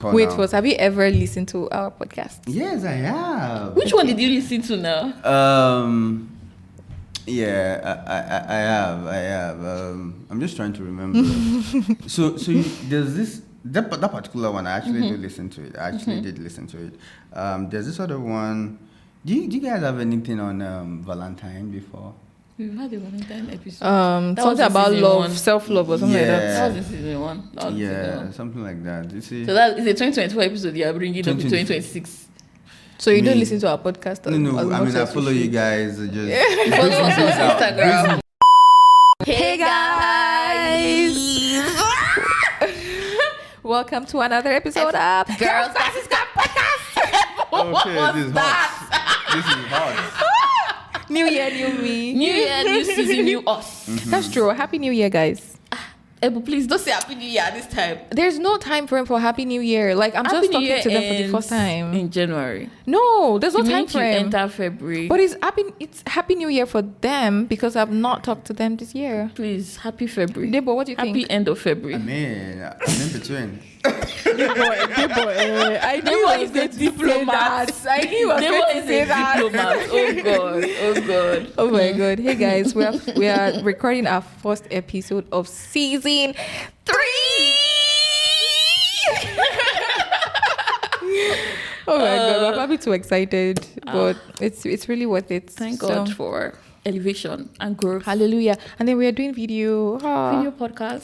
Wait, first, have you ever listened to our podcast? Yes, I have. Which one did you listen to now? Yeah, I have. I'm just trying to remember. There's this that particular one. I actually did listen to it. I actually did listen to it. There's this other one. Do you guys have anything on Valentine before? We've had a Valentine episode. Something about love, self-love, or something like that. That was in season 1. Something like that. You see? So that is a 2024 episode you are bringing up in 2026. So you don't listen to our podcast? No. I mean, I follow you guys. Just follow us on Instagram. Hey guys! Welcome to another episode of GirlsGlassesGod Podcast. Okay, this is hot. New year, new me. New year, new season, new us. That's true. Happy New Year, guys. Ebun, please don't say Happy New Year this time. There's no time frame for Happy New Year. Like, I'm just talking to them for the first time. In January. No, there's no time frame. Enter February. But it's Happy New Year for them because I've not talked to them this year. Please, Happy February. Debo, what do you think? Happy end of February. I mean, I'm in between. Debo, I knew he was going to say that. I knew he was going to say that. Oh God. Oh my God. Hey guys, we are recording our first episode of season 3. Oh my God, we're probably too excited, but it's really worth it. Thank God for elevation and growth. Hallelujah. And then we are doing video podcasts.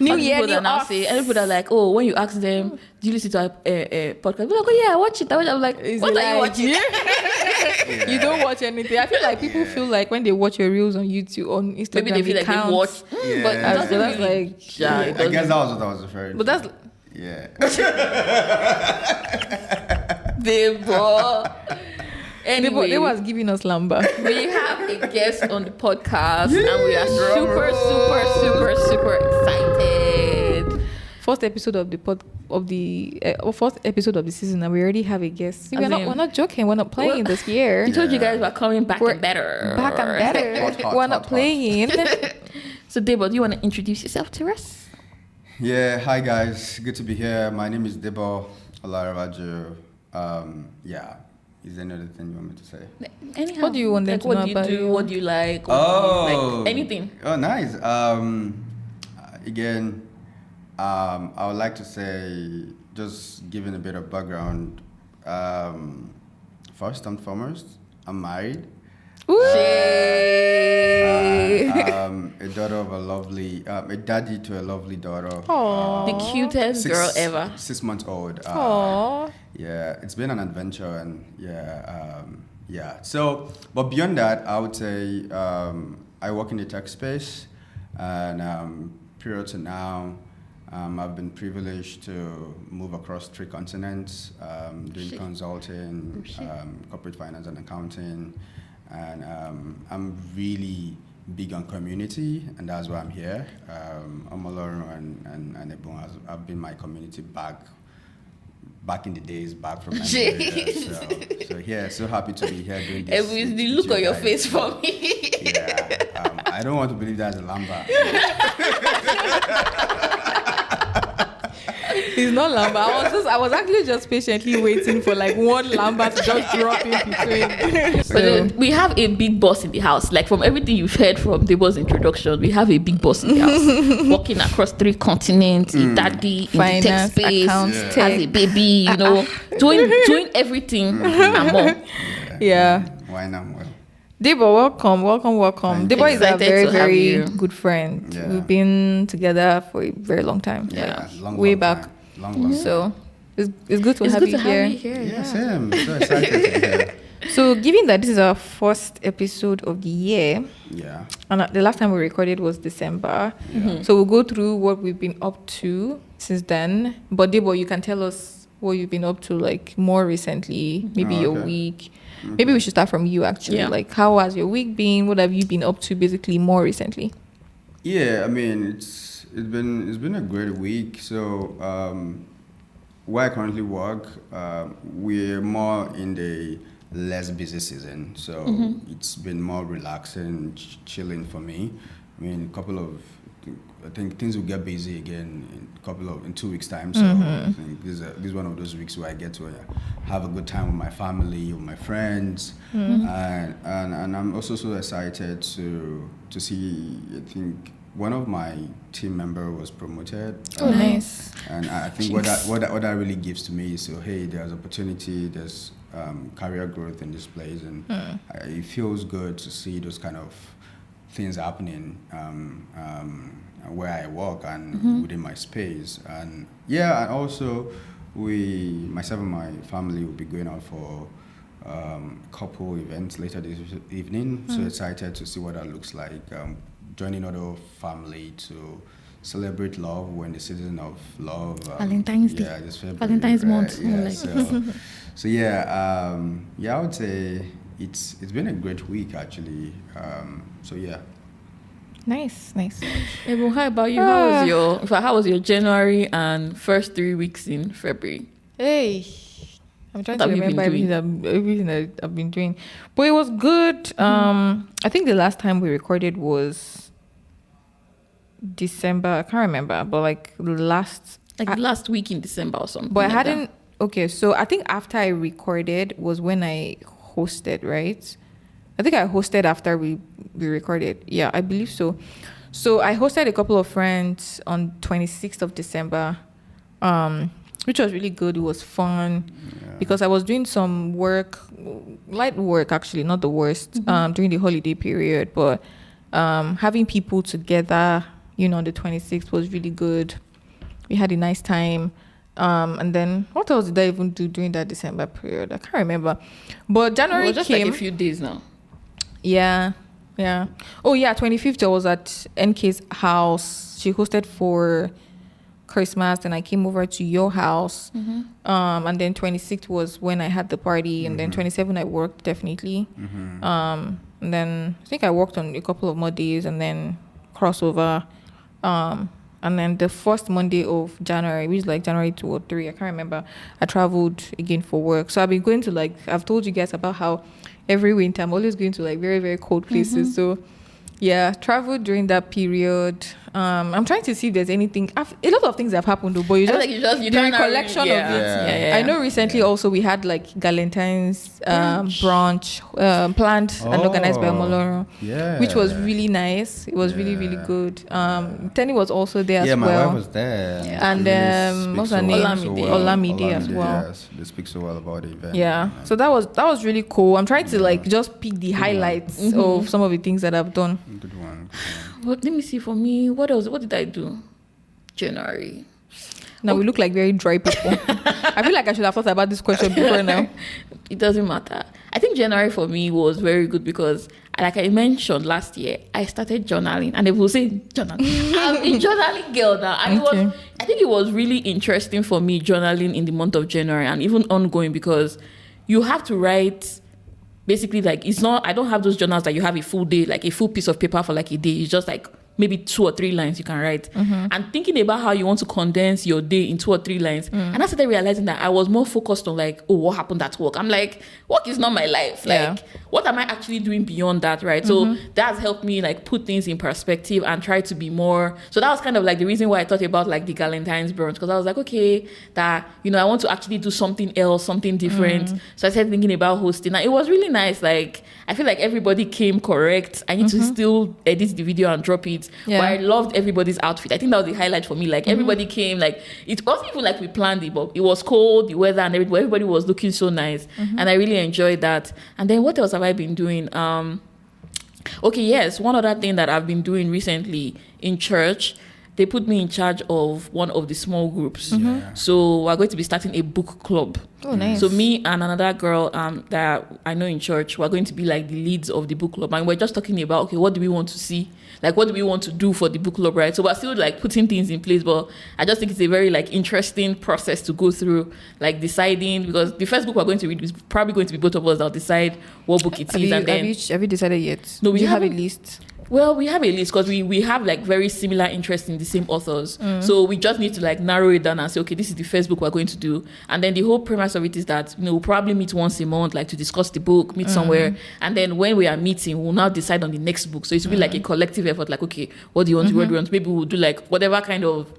New year, new us. Everybody are like, oh, when you ask them, do you listen to a podcast? They're like, oh yeah, I watch it. I'm like, what are you watching? Yeah. You don't watch anything. I feel like people feel like when they watch your reels on YouTube, on Instagram, maybe they feel like they watch. But that's like, I guess that was what I was referring to. But that's Debo. Anyway, they was giving us lumber. We have a guest on the podcast, and we are super excited. First episode of the first episode of the season, and we already have a guest. See, we're not joking. We're not playing this year. We told you guys we're coming back and better. We're not playing. So, Debo, do you want to introduce yourself to us? Yeah, hi guys. Good to be here. My name is Debo Olarabaju. Is there another thing you want me to say? Anyhow, what do you want them to know about you? What do you like? Like anything. Oh, nice. Again, I would like to say, just giving a bit of background. First and foremost, I'm married. A Daughter of a daddy to a lovely daughter. The cutest girl ever. 6 months old. Yeah, it's been an adventure, and So, but beyond that, I would say I work in the tech space, and prior to now, I've been privileged to move across 3 continents, doing consulting, corporate finance and accounting, and I'm really big on community, and that's why I'm here. Omo-Olorun and Ebun have been my community back in the days, back from Nigeria. So happy to be here doing this. It was the look on your face for me. Yeah, I don't want to believe that's a lamba. He's not lamba. I was actually just patiently waiting for like one lamba to just drop in between. But we have a big boss in the house. Like from everything you've heard from Debo's introduction, we have a big boss in the house, walking across 3 continents, a daddy, finance, in the tech space, accounts, has a baby, doing everything and more. Yeah. Why not? Well, Debo, welcome. Debo is a very, very good friend. Yeah. We've been together for a very long time. Way back. Long so it's good to have you here. Yes, I'm so excited to be here. So, given that this is our first episode of the year, and the last time we recorded was December, so we'll go through what we've been up to since then. But Debo, you can tell us what you've been up to, like more recently, maybe your week. Maybe we should start from you actually. Yeah. Like, how has your week been? What have you been up to, basically, more recently? Yeah, I mean, it's been a great week. So, where I currently work, we're more in the less busy season, so it's been more relaxing, chilling for me. I mean, a couple of I think things will get busy again in 2 weeks' time. So I think this is one of those weeks where I get to have a good time with my family, with my friends, and I'm also so excited to see. I think one of my team member was promoted. Oh, nice! And I think what that really gives to me is, so hey, there's opportunity, there's career growth in this place, and it feels good to see those kind of things happening where I work and within my space. And and also myself and my family will be going out for couple events later this evening. So excited to see what that looks like. Joining other family to celebrate love when the season of love. Valentine's Day. This February, Valentine's month. Yeah, so I would say it's been a great week actually. Nice. Ebun, how about you? How was your January and first 3 weeks in February? Hey, I'm trying to remember everything that I've been doing, but it was good. I think the last time we recorded was December. I can't remember, but last week in December or something. But I hadn't. Okay, so I think after I recorded was when I hosted, right? I think I hosted after we recorded. Yeah, I believe so. So I hosted a couple of friends on 26th of December, which was really good. It was fun because I was doing some work, light work actually, not the worst, during the holiday period. But having people together, on the 26th was really good. We had a nice time. And then what else did I even do during that December period? I can't remember. But January just came. Like a few days now. Yeah. Oh yeah, 25th I was at NK's house. She hosted for Christmas, and I came over to your house. And then 26th was when I had the party, and then 27th I worked definitely. And then I think I worked on a couple of more days, and then crossover. And then the first Monday of January, which is like January 2 or 3, I can't remember, I traveled again for work. So I've been going to I've told you guys about how every winter I'm always going to very, very cold places. So traveled during that period. I'm trying to see if there's anything. A lot of things have happened though, but you the recollection of it. I know recently also we had like Galentine's brunch planned and organized by Omo-Olorun, which was really nice. It was really, really good. Tenny was also there as well. Yeah, my wife was there. And what's her name? Olamide as well. Yes, they speak so well about the event. Yeah, so that was really cool. I'm trying to just pick the highlights of some of the things that I've done. Good one. Well, let me see. For me, what else? What did I do? January. Now we look like very dry people. I feel like I should have thought about this question before now. It doesn't matter. I think January for me was very good because, like I mentioned last year, I started journaling, and they will say journaling. I'm a journaling girl now, and I think it was really interesting for me journaling in the month of January and even ongoing, because you have to write. Basically, it's not, I don't have those journals that you have a full day, like a full piece of paper for like a day. It's just like maybe 2 or 3 lines you can write. And thinking about how you want to condense your day in 2 or 3 lines. And I started realizing that I was more focused on what happened at work. I'm like, work is not my life. What am I actually doing beyond that, right? So that's helped me put things in perspective and try to be more. So that was kind of the reason why I thought about the Galentine's brunch, because I was like, okay, that, I want to actually do something else, something different. So I started thinking about hosting. And it was really nice. I feel like everybody came correct. I need to still edit the video and drop it. But I loved everybody's outfit. I think that was the highlight for me. Everybody came, it wasn't even we planned it, but it was cold, the weather and everything. Everybody was looking so nice. And I really enjoyed that. And then what else have I been doing? One other thing that I've been doing recently in church, they put me in charge of one of the small groups. So we're going to be starting a book club. Oh, nice. So me and another girl that I know in church, we're going to be the leads of the book club. And we're just talking about, okay, what do we want to see? What do we want to do for the book club, right? So we're still putting things in place, but I just think it's a very interesting process to go through, deciding, because the first book we're going to read is probably going to be both of us that'll decide what book it is. Have you decided yet? No, we have a list. Well, we have a list because we have like very similar interests in the same authors. So we just need to like narrow it down and say, okay, this is the first book we're going to do. And then the whole premise of it is that, we'll probably meet once a month, like to discuss the book, meet somewhere. And then when we are meeting, we'll now decide on the next book. So it will be like a collective effort, like, okay, what do you want to, what do you want? Maybe we'll do like whatever kind of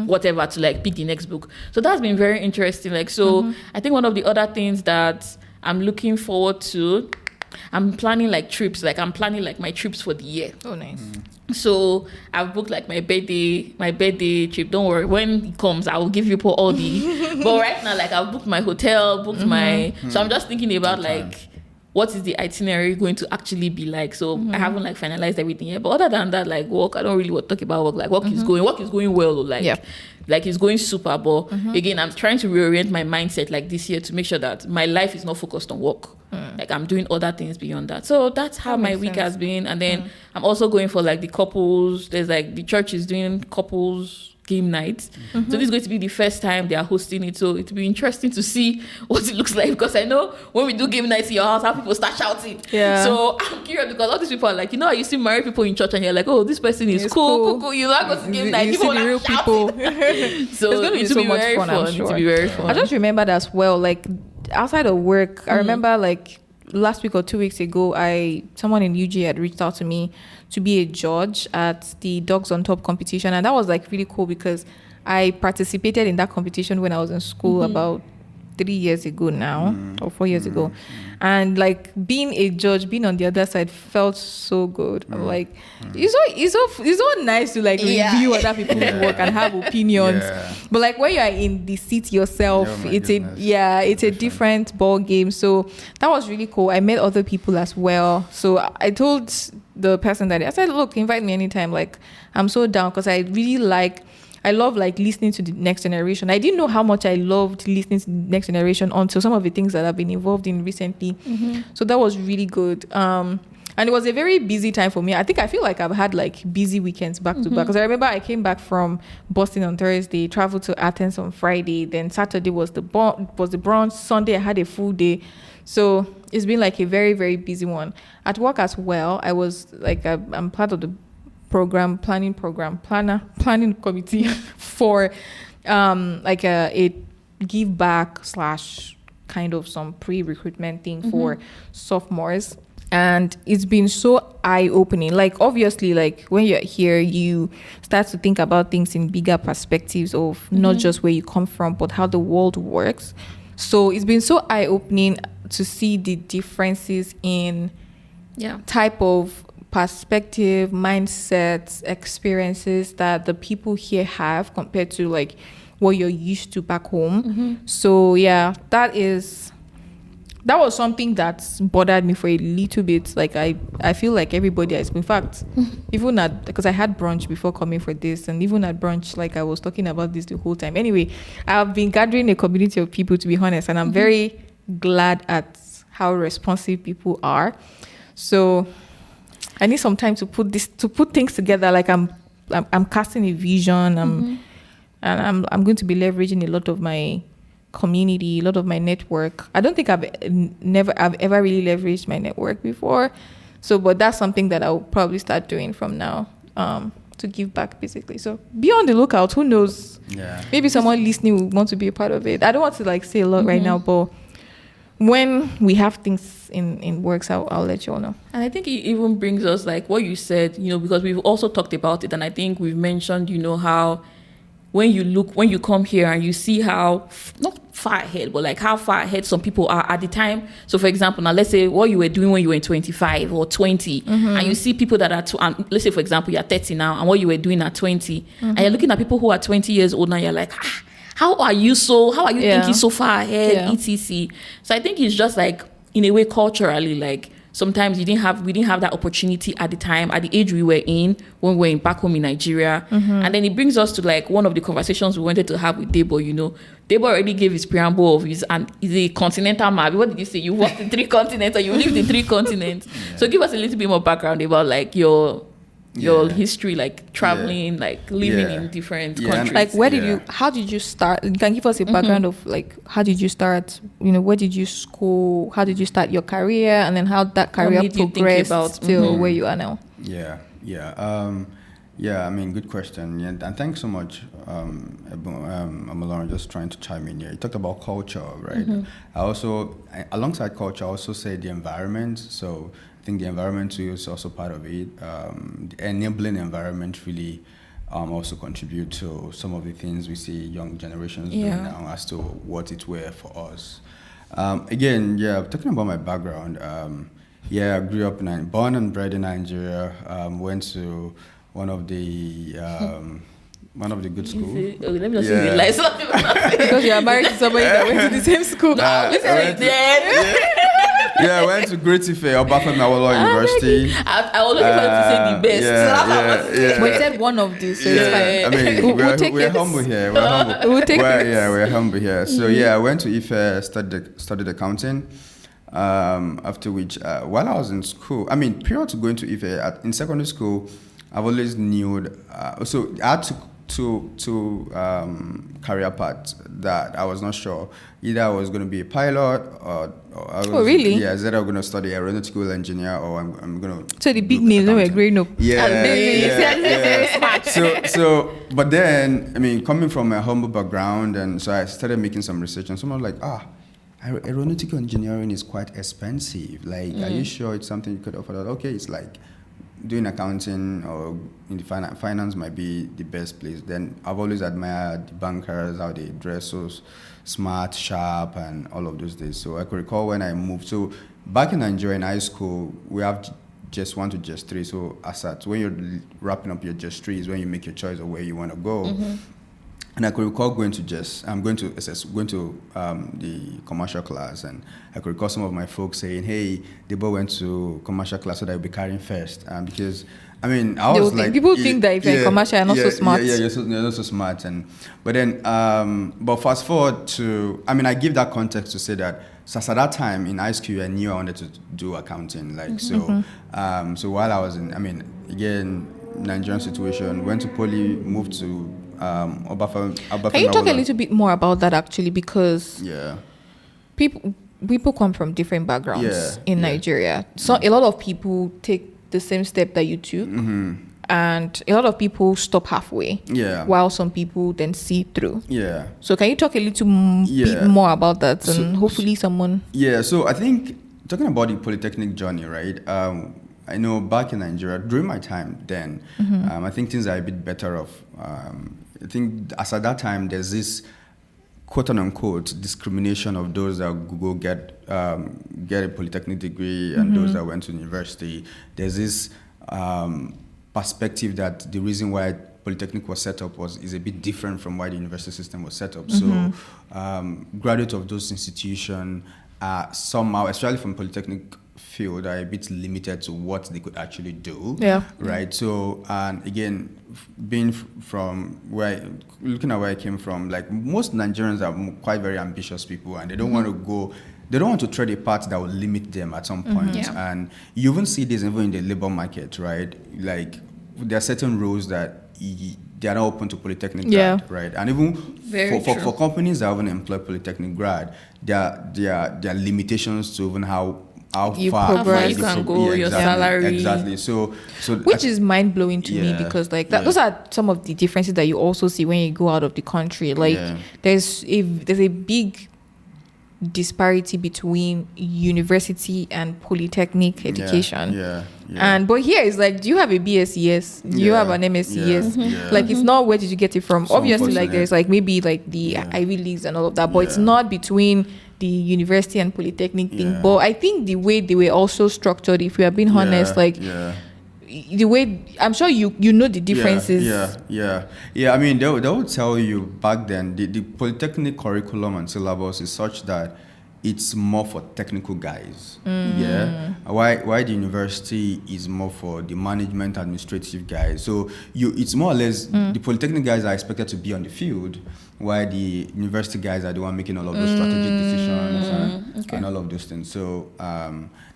whatever to like pick the next book. So that's been very interesting. Like, so I think one of the other things that I'm looking forward to, I'm planning like trips. Like I'm planning like my trips for the year. Oh, nice. So I've booked like my birthday trip. Don't worry, when it comes, I will give you all the. But right now, like I've booked my hotel, booked my. So I'm just thinking about like, what is the itinerary going to actually be like? So I haven't like finalized everything yet. But other than that, like work, I don't really want to talk about work. Like work is going well. Like like it's going super. But again, I'm trying to reorient my mindset like this year to make sure that my life is not focused on work. Like I'm doing other things beyond that. So that's how my week has been. And then I'm also going for like the couples. There's like the church is doing couples game night. So this is going to be the first time they are hosting it. So it'll be interesting to see what it looks like, because I know when we do game nights in your house, how people start shouting. Yeah. So I'm curious because all these people are like, you see married people in church and you're like, oh, this person is cool. You not go to game night. People are real people. So it's going to be so much fun. I'm sure. It'll be very fun. I just remembered as well, like outside of work, I remember like last week or 2 weeks ago, someone in UG had reached out to me to be a judge at the Dogs on Top competition, and that was like really cool because I participated in that competition when I was in school about 3 years ago now, or 4 years ago, and like being a judge, being on the other side felt so good. I'm like, it's so nice to like review other people's work and have opinions, but like when you are in the seat yourself, it's a different ball game. So that was really cool. I met other people as well. So I told the person that I said, look, invite me anytime. Like I'm so down because I love like listening to the next generation. I didn't know how much I loved listening to the next generation until some of the things that I've been involved in recently. So that was really good. And it was a very busy time for me. I feel like I've had like busy weekends back to back. Because I remember I came back from Boston on Thursday, traveled to Athens on Friday. Then Saturday was the brunch. Sunday I had a full day. So it's been like a very, very busy one. At work as well, I was like, I'm part of the planning committee for like a give back / kind of some pre-recruitment thing for sophomores. And it's been so eye-opening. Like obviously, like when you're here, you start to think about things in bigger perspectives of not just where you come from, but how the world works. So it's been so eye-opening to see the differences in type of perspective, mindsets, experiences that the people here have compared to like what you're used to back home. So yeah, that was something that bothered me for a little bit. Like I feel like everybody has, in fact, even because I had brunch before coming for this, and even at brunch, like I was talking about this the whole time. Anyway, I've been gathering a community of people, to be honest, and I'm very glad at how responsive people are. So I need some time to put things together. Like I'm casting a vision. And I'm going to be leveraging a lot of my community, a lot of my network. I don't think I've ever really leveraged my network before. So, but that's something that I'll probably start doing from now, to give back basically. So be on the lookout. Who knows? Yeah. Maybe someone listening will want to be a part of it. I don't want to like say a lot right now, but when we have things in works, I'll let you all know. And I think it even brings us like what you said, because we've also talked about it, and I think we've mentioned, how when you come here and you see how not far ahead, but like how far ahead some people are at the time. So for example, now let's say what you were doing when you were 25 or 20, and you see people that are let's say for example you're 30 now, and what you were doing at 20, and you're looking at people who are 20 years old now, you're like, how are you thinking so far ahead, etc. So I think it's just like, in a way, culturally, like sometimes we didn't have that opportunity at the time, at the age we were in when we were back home in Nigeria. And then it brings us to like one of the conversations we wanted to have with Debo. Debo already gave his preamble of he's a continental map. What did you say? You walked in 3 continents, or you lived in 3 continents. So give us a little bit more background about like your history, like traveling, like living in different countries. Like how did you start? You can give us a background of like, how did you start? Where did you school? How did you start your career? And then how that career progressed till where you are now? I mean, good question. Yeah, and thanks so much, Ebun, Omo-Olorun, just trying to chime in here. You talked about culture, right? I also, alongside culture, I also say the environment. So I think the environment too is also part of it. The enabling environment really also contribute to some of the things we see young generations doing now as to what it were for us. Again, talking about my background, I grew up born and bred in Nigeria, went to one of the good schools. Let me just say the lies. Because you are married to somebody that went to the same school. I went to Great Ife, Obafemi Awolowo University. I was looking for you to say the best. But you said one of these, so it's fine. I mean, we're humble here. We're humble here. So I went to Ife, studied accounting. After which, while I was in school, I mean, prior to going to Ife, in secondary school, I've always knew. So I had two career paths that I was not sure. Either I was going to be a pilot, or I was, really? Yeah, either I'm going to study aeronautical engineer, or I'm going to. So the big names when we're growing up. So, but then, I mean, coming from a humble background, and so I started making some research, and someone was like, aeronautical engineering is quite expensive. Like, are you sure it's something you could offer? Okay, it's like doing accounting or in the finance might be the best place. Then I've always admired the bankers, how they dress so smart, sharp, and all of those days. So I could recall when I moved. So back in Nigeria in high school, we have just 1 to just 3. So when you're wrapping up your just 3 is when you make your choice of where you want to go. And I could recall going to the commercial class, and I could recall some of my folks saying, "Hey, Debo went to commercial class so that I'll be carrying first." Because I mean, I was like, people think that if you're in commercial, you're not so smart. You're not so smart. But fast forward to, I mean, I give that context to say that. So at that time in high school, I knew I wanted to do accounting. So while I was in, I mean, again, Nigerian situation, went to poly, moved to. Obafemi. Can you talk a little bit more about that actually? Because people come from different backgrounds in Nigeria. So a lot of people take the same step that you took, and a lot of people stop halfway. While some people then see through. So can you talk a little bit more about that, and hopefully someone. So I think talking about the polytechnic journey, right? I know back in Nigeria during my time then, I think things are a bit better off. I think as at that time, there's this quote unquote discrimination of those that go get a polytechnic degree and those that went to university. There's this perspective that the reason why polytechnic was set up is a bit different from why the university system was set up. So graduates of those institutions are somehow, especially from polytechnic field, are a bit limited to what they could actually do. Right. So, and again, being from looking at where I came from, like most Nigerians are quite very ambitious people, and they don't want to go. They don't want to tread a path that will limit them at some point. And you even see this even in the labor market, right? Like there are certain roles that they are not open to polytechnic grad, right? And even for companies that haven't employed polytechnic grad, there are limitations to even how far you can go, your salary. Exactly. So which is mind blowing to me, because like those are some of the differences that you also see when you go out of the country. Like there's a big disparity between university and polytechnic education. But here it's like, do you have a BScs? Do you have an MScs? Like it's not, where did you get it from? So obviously, like there's like maybe like the Ivy Leagues and all of that, but it's not between the university and polytechnic thing. But I think the way they were also structured, if we are being honest, like the way, I'm sure you know the differences. I mean, they would tell you back then the polytechnic curriculum and syllabus is such that it's more for technical guys. Why the university is more for the management administrative guys. So it's more or less the polytechnic guys are expected to be on the field, while the university guys are the one making all of those strategic decisions and all of those things. So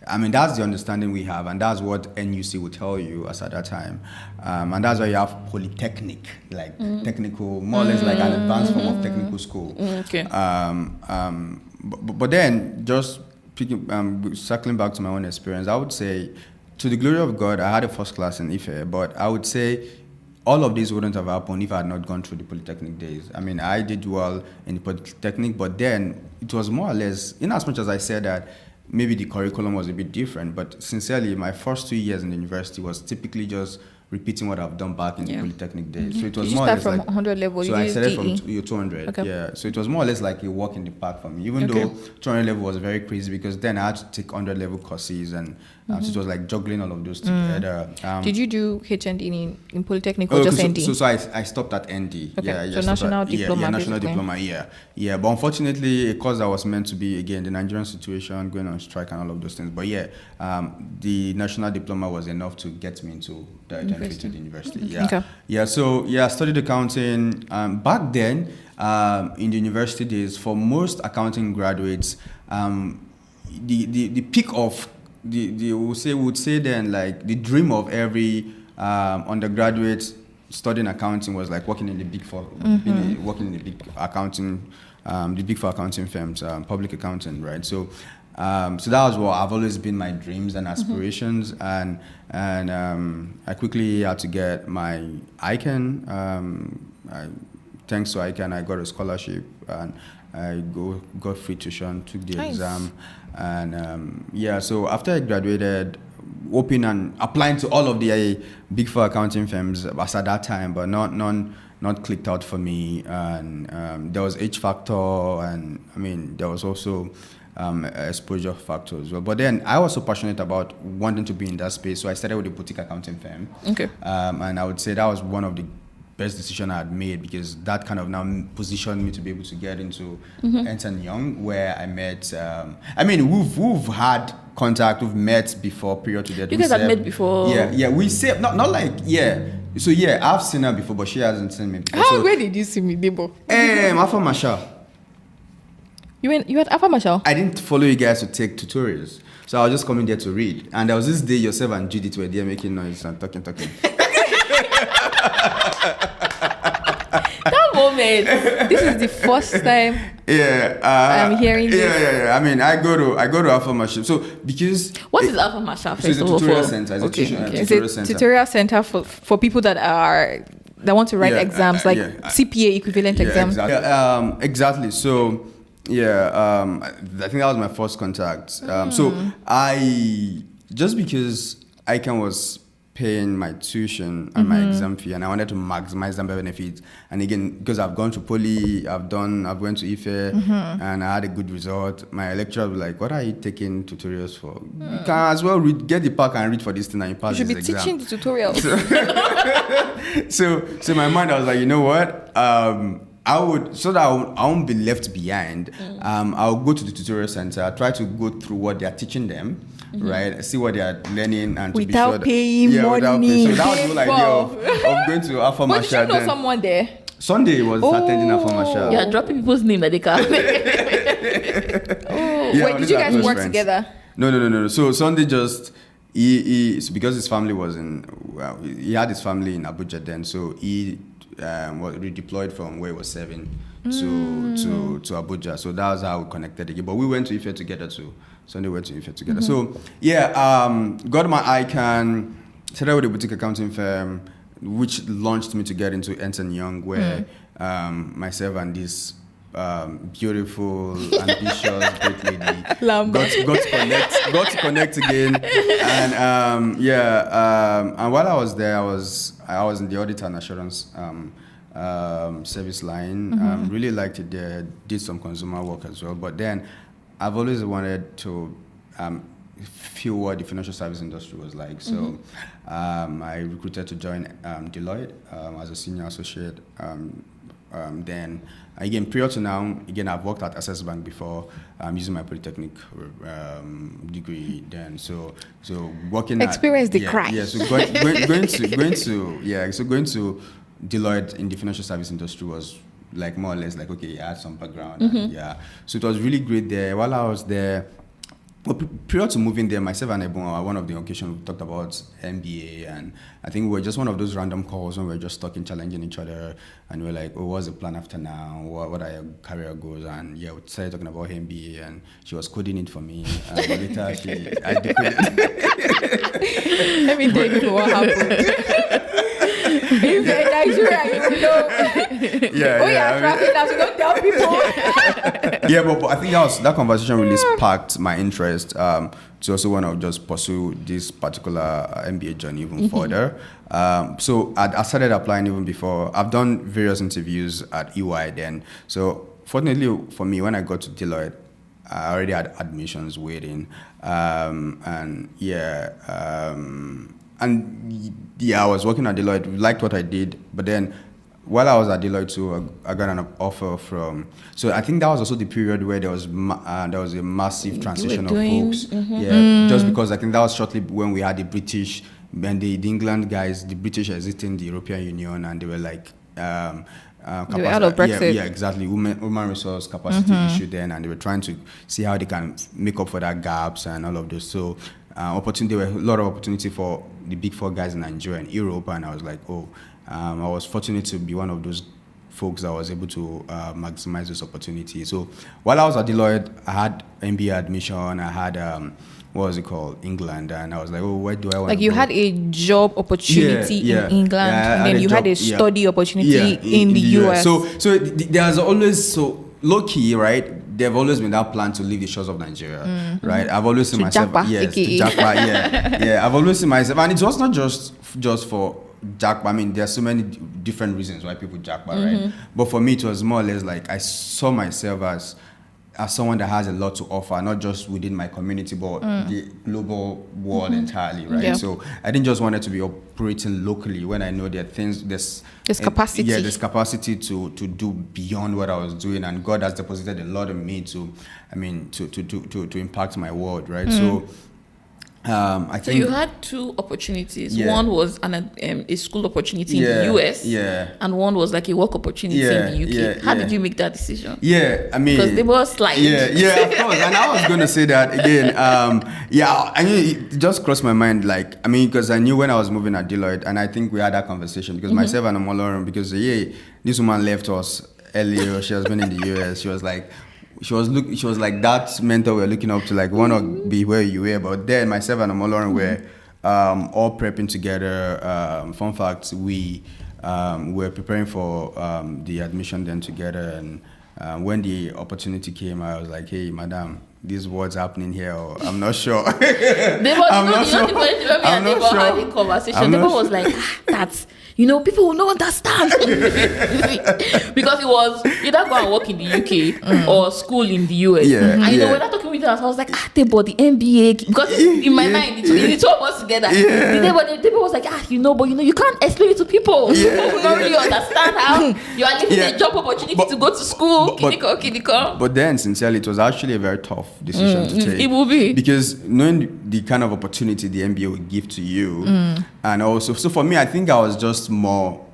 I mean, that's the understanding we have, and that's what NUC would tell you as at that time. And that's why you have polytechnic, like technical, more or less like an advanced form of technical school. But then, just circling back to my own experience, I would say to the glory of God, I had a first class in Ife, but I would say all of this wouldn't have happened if I had not gone through the Polytechnic days. I mean, I did well in the Polytechnic, but then it was more or less, in as much as I said that maybe the curriculum was a bit different, but sincerely, my first 2 years in the university was typically just repeating what I've done back in the Polytechnic days. So it was Did more or less from like 100 level. So I started from 200. Okay. Yeah. So it was more or less like a walk in the park for me. Even though 200 level was very crazy because then I had to take 100 level courses and so it was like juggling all of those together. Did you do HND in Polytechnic or just ND? So I stopped at ND. Okay. Yeah. So national diploma. Yeah, national diploma. Yeah. But unfortunately, a course that was meant to be again the Nigerian situation, going on strike and all of those things. But the national diploma was enough to get me into the university. Yeah. Okay. Yeah. So I studied accounting. Back then, in the university days, for most accounting graduates, the peak of we would say then like the dream of every undergraduate studying accounting was like working in the Big Four, working in the big accounting, the Big Four accounting firms, public accounting, right? So that was what I've always been my dreams and aspirations, and I quickly had to get my ICANN. Thanks to ICANN, I got a scholarship and I got free tuition, took the exam, and so after I graduated, hoping and applying to all of the Big Four accounting firms as at that time, but none clicked out for me, and there was H factor, and I mean there was also exposure factor as well. But then I was so passionate about wanting to be in that space, so I started with a boutique accounting firm. Okay. And I would say that was one of the best decision I had made, because that kind of now positioned me to be able to get into Ernst & Young, where I met. I mean, we've had contact, we've met before. Period to that. You guys have met before. Yeah. We say not like So I've seen her before, but she hasn't seen me before. Where did you see me, Debo? Alpha Marshall. You at Alpha Marshall? I didn't follow you guys to take tutorials, so I was just coming there to read. And there was this day yourself and Judith were there making noise and talking. That moment. This is the first time I'm hearing this. Yeah. I mean, I go to Alpha Marshall. So because what is Alpha Marshall? So it's a tutorial center. It's a tutorial center for people that want to write exams, like CPA equivalent exams. Exactly. So I think that was my first contact. So I, just because ICANN was paying my tuition and my exam fee, and I wanted to maximize the benefits. And again, because I've gone to Poly, I've went to Ife, and I had a good result. My lecturer was like, "What are you taking tutorials for? You can as well get the pack and read for this thing and you pass this exam." You should be teaching the tutorials. So in my mind, I was like, you know what? I would, so that I won't be left behind. I'll go to the tutorial center, try to go through what they are teaching them. Right, see what they are learning, and without to be sure paying money. Without paying. So that was the whole idea of going to Alpha Marshall. But did you know someone there? Sunday was attending Alpha Marshall. You are dropping people's name that they can't. Wait, did you guys work together? No. So Sunday just he because his family was he had his family in Abuja then, so he was redeployed from where he was serving to Abuja. So that was how we connected again. But we went to Ife together too. Sunday went to Ife together. So got my ICANN, started with a boutique accounting firm, which launched me to get into Ernst & Young, where myself and this beautiful, ambitious, great lady got to connect again. And and while I was there, I was in the audit and assurance service line. Really liked it there. Did some consumer work as well. But then I've always wanted to feel what the financial service industry was like. So I recruited to join Deloitte as a senior associate. Then again, prior to now, I've worked at Access Bank before, using my Polytechnic degree. Then so working experience the crash. Yeah, so going to Deloitte in the financial service industry was like more or less like, okay, I had some background. So it was really great there. While I was there, prior to moving there, myself and Ebun, one of the occasions we talked about MBA, and I think we were just one of those random calls when we were just talking, challenging each other, and we were like, oh, what's the plan after now? What are your career goals? And yeah, we started talking about MBA, and she was coding it for me, and later I decoded. Let me tell you what happened. If you're in Nigeria, you will know. Yeah, traveling now, so don't tell people. Yeah, but I think that conversation really sparked my interest to also want to just pursue this particular MBA journey even further. So I started applying even before. I've done various interviews at EY then. So fortunately for me, when I got to Deloitte, I already had admissions waiting. And I was working at Deloitte, liked what I did, but then while I was at Deloitte too, I got an offer from. So I think that was also the period where there was a massive transition of folks. Just because I think that was shortly when we had the British and the England guys, the British exiting the European Union, and they were like. They were out of Brexit. Yeah, exactly. Human resource capacity issue then, and they were trying to see how they can make up for that gaps and all of those. So there were a lot of opportunity for the big four guys in Nigeria and Europe, and I was like, I was fortunate to be one of those folks that was able to maximize this opportunity. So while I was at Deloitte, I had MBA admission, I had what was it called, England, and I was like, where do I want to go? You had a job opportunity in England, and then you had a study opportunity in the US. So there's always, so low key, right? They've always been that plan to leave the shores of Nigeria, right? I've always seen myself, Japa, I've always seen myself, and it was not just for Japa. I mean, there's so many different reasons why people Japa, right? But for me, it was more or less like I saw myself as someone that has a lot to offer, not just within my community, but the global world entirely, right? Yeah. So I didn't just want it to be operating locally when I know there are things, there's capacity. Yeah, there's capacity to do beyond what I was doing, and God has deposited a lot in me to impact my world, right? So I think. So you had two opportunities. Yeah. One was a school opportunity in the US, and one was like a work opportunity in the UK. How did you make that decision? Yeah, I mean, because they were slight. Yeah, of course. And I was going to say that again. I mean, it just crossed my mind. Because I knew when I was moving at Deloitte, and I think we had that conversation because myself and Omo-Olorun, because this woman left us earlier. She has been in the US. She was like. She was like that mentor we're looking up to, like, want to be where you were. But then myself and Omo-Olorun were all prepping together. Fun fact, we were preparing for the admission then together. And when the opportunity came, I was like, hey, madam, this is what's happening here. Or, I'm not sure. I'm not sure. Having conversation. Debo was like, that's... people will not understand. Because it was either go and work in the UK or school in the US. And when I talking with us, I was like, Debo, the MBA. Because in my mind, the two of us together. Debo was like, but you can't explain it to people. People will not really understand how you are leaving a job opportunity to go to school. But then, sincerely, it was actually a very tough decision to take. It will be. Because knowing the kind of opportunity the MBA would give to you, and also, so for me, I think I was just more.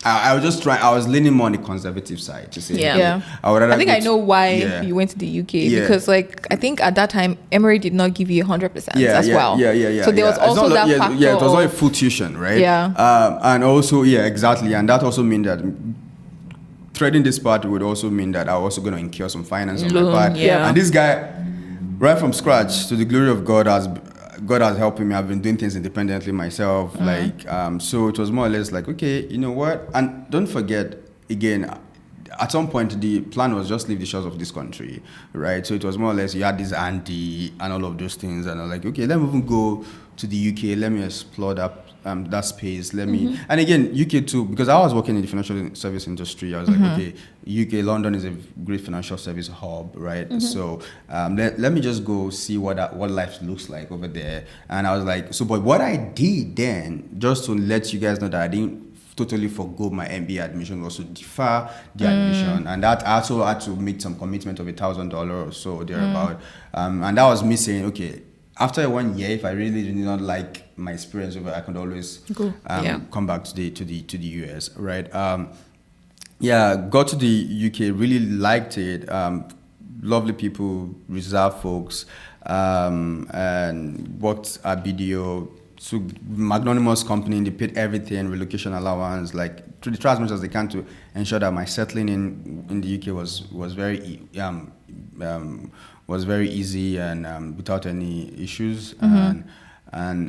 I was leaning more on the conservative side to say. I think I know why you went to the UK because, I think at that time Emory did not give you 100% as well. So there was also that factor. Yeah, it was not a full tuition, right? And also, exactly, and that also means that threading this part would also mean that I was also going to incur some finance on my part. And this guy, right from scratch, to the glory of God, God has helped me. I've been doing things independently myself. So it was more or less like, okay, you know what? And don't forget, again, at some point, the plan was just leave the shores of this country, right? So it was more or less, you had this auntie and all of those things. And I was like, okay, let me even go to the UK. Let me explore that space. Let me, and again, UK too, because I was working in the financial service industry. I was like, okay, UK, London is a great financial service hub, right? So let me just go see what life looks like over there. And I was like, but what I did then, just to let you guys know that I didn't totally forgo my MBA admission, was to defer the admission, and that I also had to make some commitment of $1,000 or so thereabout. And that was me saying, okay, after 1 year, if I really did not like my experience over, I could always come back to the US, right? Got to the UK, really liked it. lovely people, reserved folks, and worked at BDO. So magnanimous company, they paid everything, relocation allowance, like to try as much as they can to ensure that my settling in the UK was very easy and without any issues. And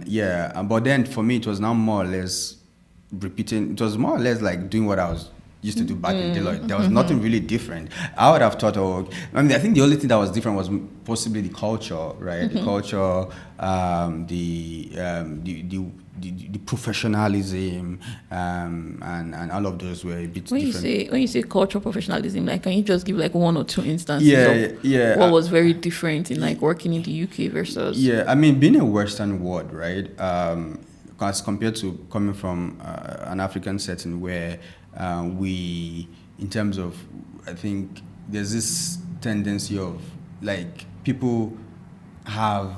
yeah, but then for me it was now more or less repeating. It was more or less like doing what I was used to do back in Deloitte. There was nothing really different. I would have thought, I think the only thing that was different was possibly the culture, right? The culture, the professionalism, and all of those were a bit different. When you say culture, professionalism, like, can you just give like one or two instances of what was very different in like working in the UK versus? Yeah, I mean, being a Western world, right? As compared to coming from an African setting where we, in terms of, I think there's this tendency of like people have,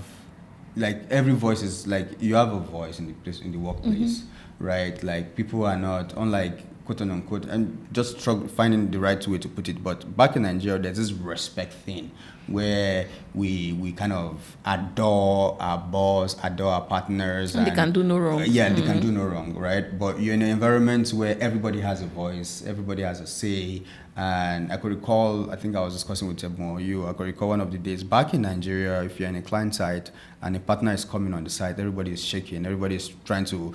like every voice is like, you have a voice in the workplace, right? Like people are not, unlike quote unquote, and just finding the right way to put it. But back in Nigeria, there's this respect thing where we kind of adore our boss, adore our partners. And they can do no wrong. Yeah, they can do no wrong, right? But you're in an environment where everybody has a voice, everybody has a say. And I could recall, I think I was discussing with Ebun or you, I could recall one of the days back in Nigeria, if you're in a client site and a partner is coming on the site, everybody is shaking, everybody is trying to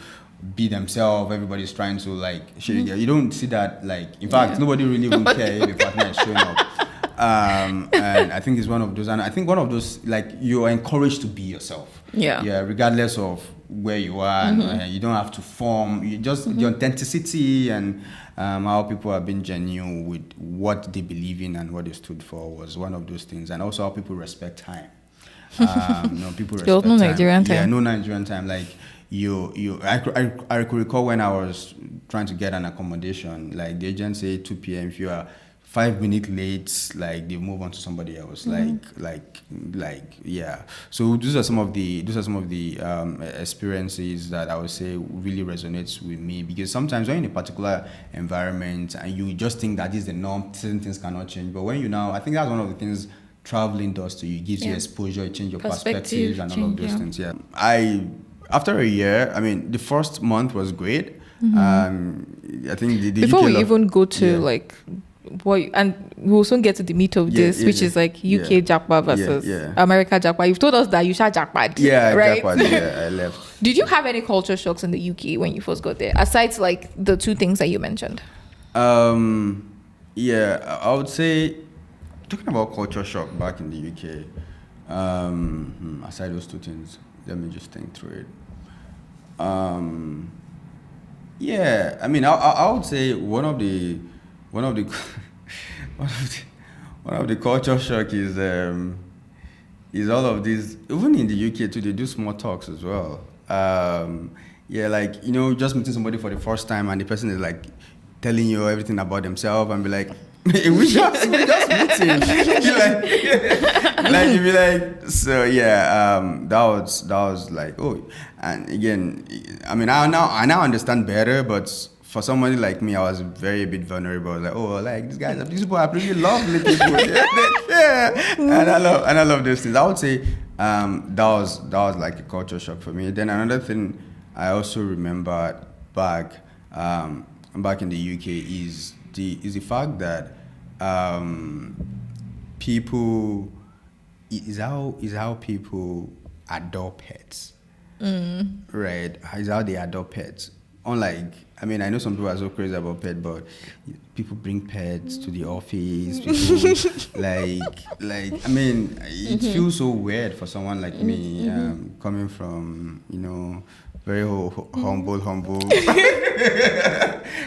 be themselves, everybody's trying to like shake. You don't see that, like, in fact, nobody really even care if a partner is showing up. And I think it's one of those, and I think one of those, like, you are encouraged to be yourself. Yeah, regardless of where you are, and you don't have to form. You just the authenticity and how people have been genuine with what they believe in and what they stood for was one of those things, and also how people respect time. People respect there was no Nigerian time. Yeah, no Nigerian time. Like I could recall when I was trying to get an accommodation, like the agent said 2 p.m. If you are 5 minutes late, like they move on to somebody else. Yeah. So those are some of the experiences that I would say really resonates with me, because sometimes when you're in a particular environment and you just think that is the norm, certain things cannot change. But when I think that's one of the things traveling does to you. It gives you exposure, it changes your perspectives and all of those things. Yeah. After a year, I mean, the first month was great. I think the before we even go to like what, and we'll soon get to the meat of this, which is like UK Japa versus America Japa. You've told us that you shot Japa. Yeah, right? Japa, I left. Did you have any culture shocks in the UK when you first got there, aside like the two things that you mentioned? I would say, talking about culture shock back in the UK, aside those two things, let me just think through it. I mean, I would say one of the culture shock is all of these. Even in the UK too, they do small talks as well. Like, just meeting somebody for the first time and the person is like telling you everything about themselves and be like, we just meeting. You be like, so that was like, oh, and again, I mean, I now understand better, but for somebody like me, I was a bit vulnerable. I was like, oh, like these people are pretty lovely people. And I love those things. I would say that was like a culture shock for me. Then another thing I also remember back in the UK is the fact that people is how people adore pets, right? Is how they adore pets. Unlike, I mean, I know some people are so crazy about pets, but people bring pets to the office. People like I mean, it feels so weird for someone like me, coming from very humble.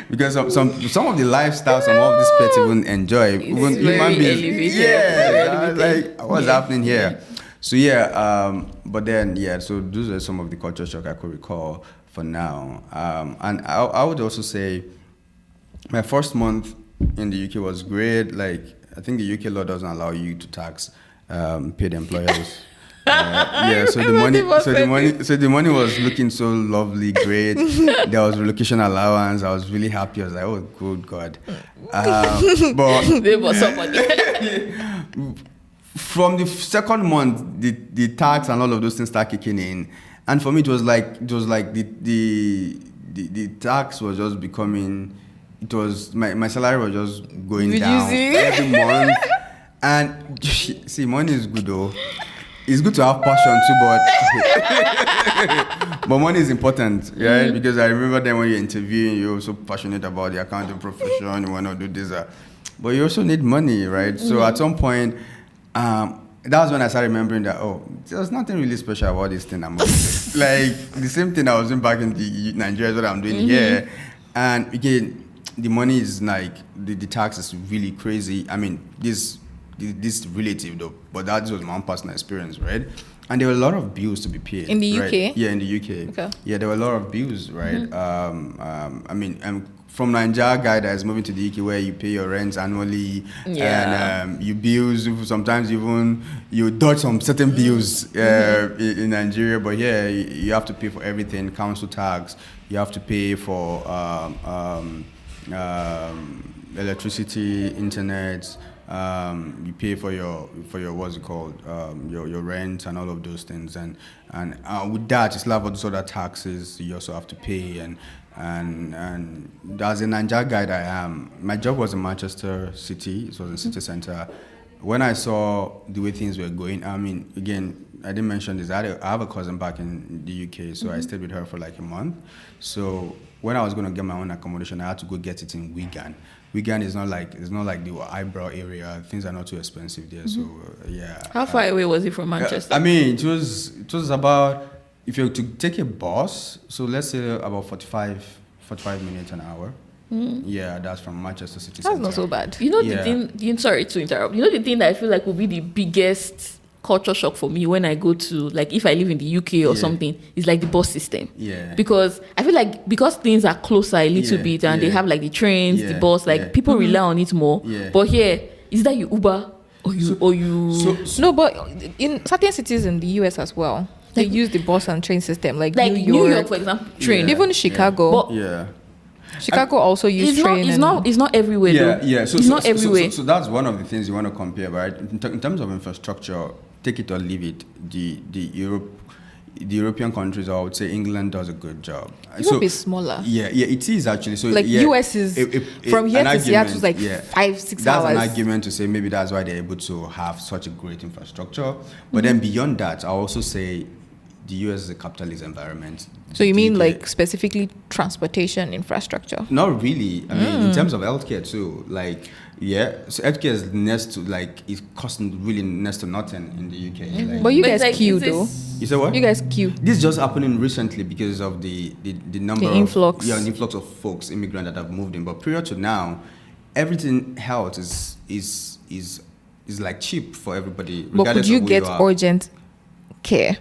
Because some of the lifestyles some of these pets even enjoy. Even human beings. Like what's happening here? So but then so those are some of the culture shock I could recall for now. And I would also say my first month in the UK was great. Like, I think the UK law doesn't allow you to tax paid employers. So the money was looking so lovely, great. There was relocation allowance. I was really happy. I was like, oh, good God. But there was somebody. from the second month, the tax and all of those things start kicking in, and for me it was like the tax was just becoming. It was my salary was just going down every month, and see, money is good though. It's good to have passion too, but money is important, right? Because I remember then when you're interviewing, you're so passionate about the accounting profession, you want to do this, but you also need money, right? So at some point, that was when I started remembering that, there's nothing really special about this thing I'm doing. Like, the same thing I was doing back in Nigeria is what I'm doing here. And again, the money is like, the tax is really crazy. I mean, this is relative though, but that was my own personal experience, right? And there were a lot of bills to be paid. In the right? UK? Yeah, in the UK. Okay. Yeah, there were a lot of bills, right? I mean, from Nigeria guy that is moving to the UK where you pay your rent annually and you bills, sometimes even you dodge some certain bills in Nigeria, but yeah, you have to pay for everything, council tax, you have to pay for electricity, internet, you pay for your what's it called, your rent and all of those things, and with that, it's like those other taxes you also have to pay, and as a Nigeria guy that I am, my job was in Manchester City, it was in city center. When I saw the way things were going, I mean, again, I didn't mention this, I have a cousin back in the UK, so I stayed with her for like a month. So when I was going to get my own accommodation, I had to go get it in Wigan. Wigan is not like the eyebrow area. Things are not too expensive there. So yeah. How far away was it from Manchester? I mean, it was about, if you were to take a bus, so let's say about 45 minutes an hour. Yeah, that's from Manchester City Centre. That's not so bad. You know the thing. Sorry to interrupt. You know the thing that I feel like will be the biggest culture shock for me when I go to, like, if I live in the UK or something, is like the bus system. Yeah. Because I feel like because things are closer a little bit and they have like the trains, the bus, like people rely on it more. Yeah. But here, is that you Uber or you? No, but in certain cities in the US as well, they use the bus and train system. Like New York, for example, train. Even Chicago. Chicago also use train. It's not everywhere. Yeah. So it's not everywhere. So that's one of the things you want to compare, right? In terms of infrastructure, take it or leave it. The European countries, or I would say England, does a good job. Europe is smaller. Yeah, it is actually. So like US is from here to Seattle is like 5-6 hours. That's an argument to say maybe that's why they're able to have such a great infrastructure. But then beyond that, I also say the US is a capitalist environment. So you mean like specifically transportation infrastructure? Not really. I mean, in terms of healthcare too, like, so healthcare is next to, like, it's costing really next to nothing in the UK. Like, but you guys queue though. You say what? You guys queue. This is just happening recently because of the number the influx. The influx of folks, immigrants that have moved in. But prior to now, everything health is like cheap for everybody. But could you get urgent care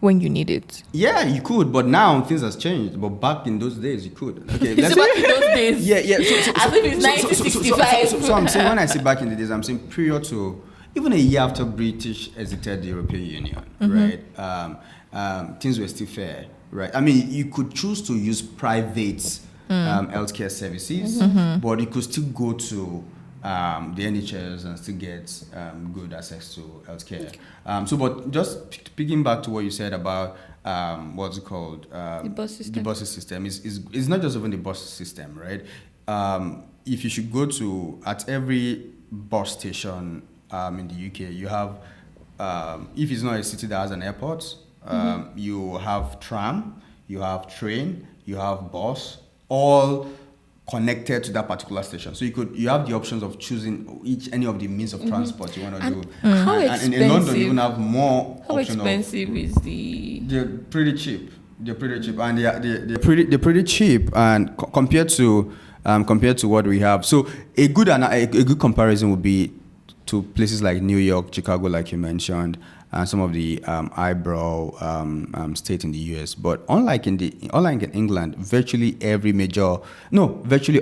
when you need it? Yeah, you could, but now things has changed. But back in those days, you could. Okay, back in those days. Yeah. As if it's 1965. So I'm saying, when I say back in the days, I'm saying prior to, even a year after British exited the European Union, right? Things were still fair, right? I mean, you could choose to use private healthcare services, but you could still go to the NHS and still get good access to healthcare. But just picking back to what you said about what's it called? The bus system. The bus system is not just even the bus system, right? If you should go to, at every bus station in the UK, you have, if it's not a city that has an airport, you have tram, you have train, you have bus, all connected to that particular station. So you have the options of choosing any of the means of transport you want to do. How expensive? And in London, you even have more. How expensive is the? They're pretty cheap. And they're pretty cheap, and compared to what we have. So a good comparison would be to places like New York, Chicago, like you mentioned, and some of the eyebrow states in the US. But unlike in England, virtually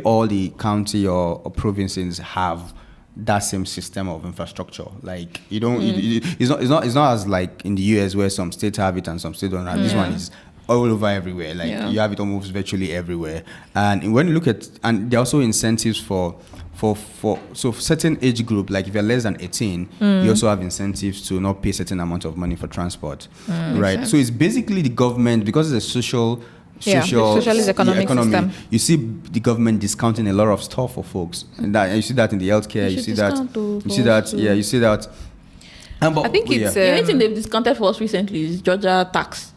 all the county or provinces have that same system of infrastructure. Like, you don't, it's not as like in the US where some states have it and some states don't have. This one is all over everywhere. Like, you have it almost virtually everywhere. And when you look at, and there are also incentives for for certain age group, like if you're less than 18, you also have incentives to not pay certain amount of money for transport, right? So it's basically the government, because it's a socialist economic system. You see the government discounting a lot of stuff for folks, and you see that in the healthcare. You see that. But, I think it's the only thing they've discounted for us recently is Georgia tax.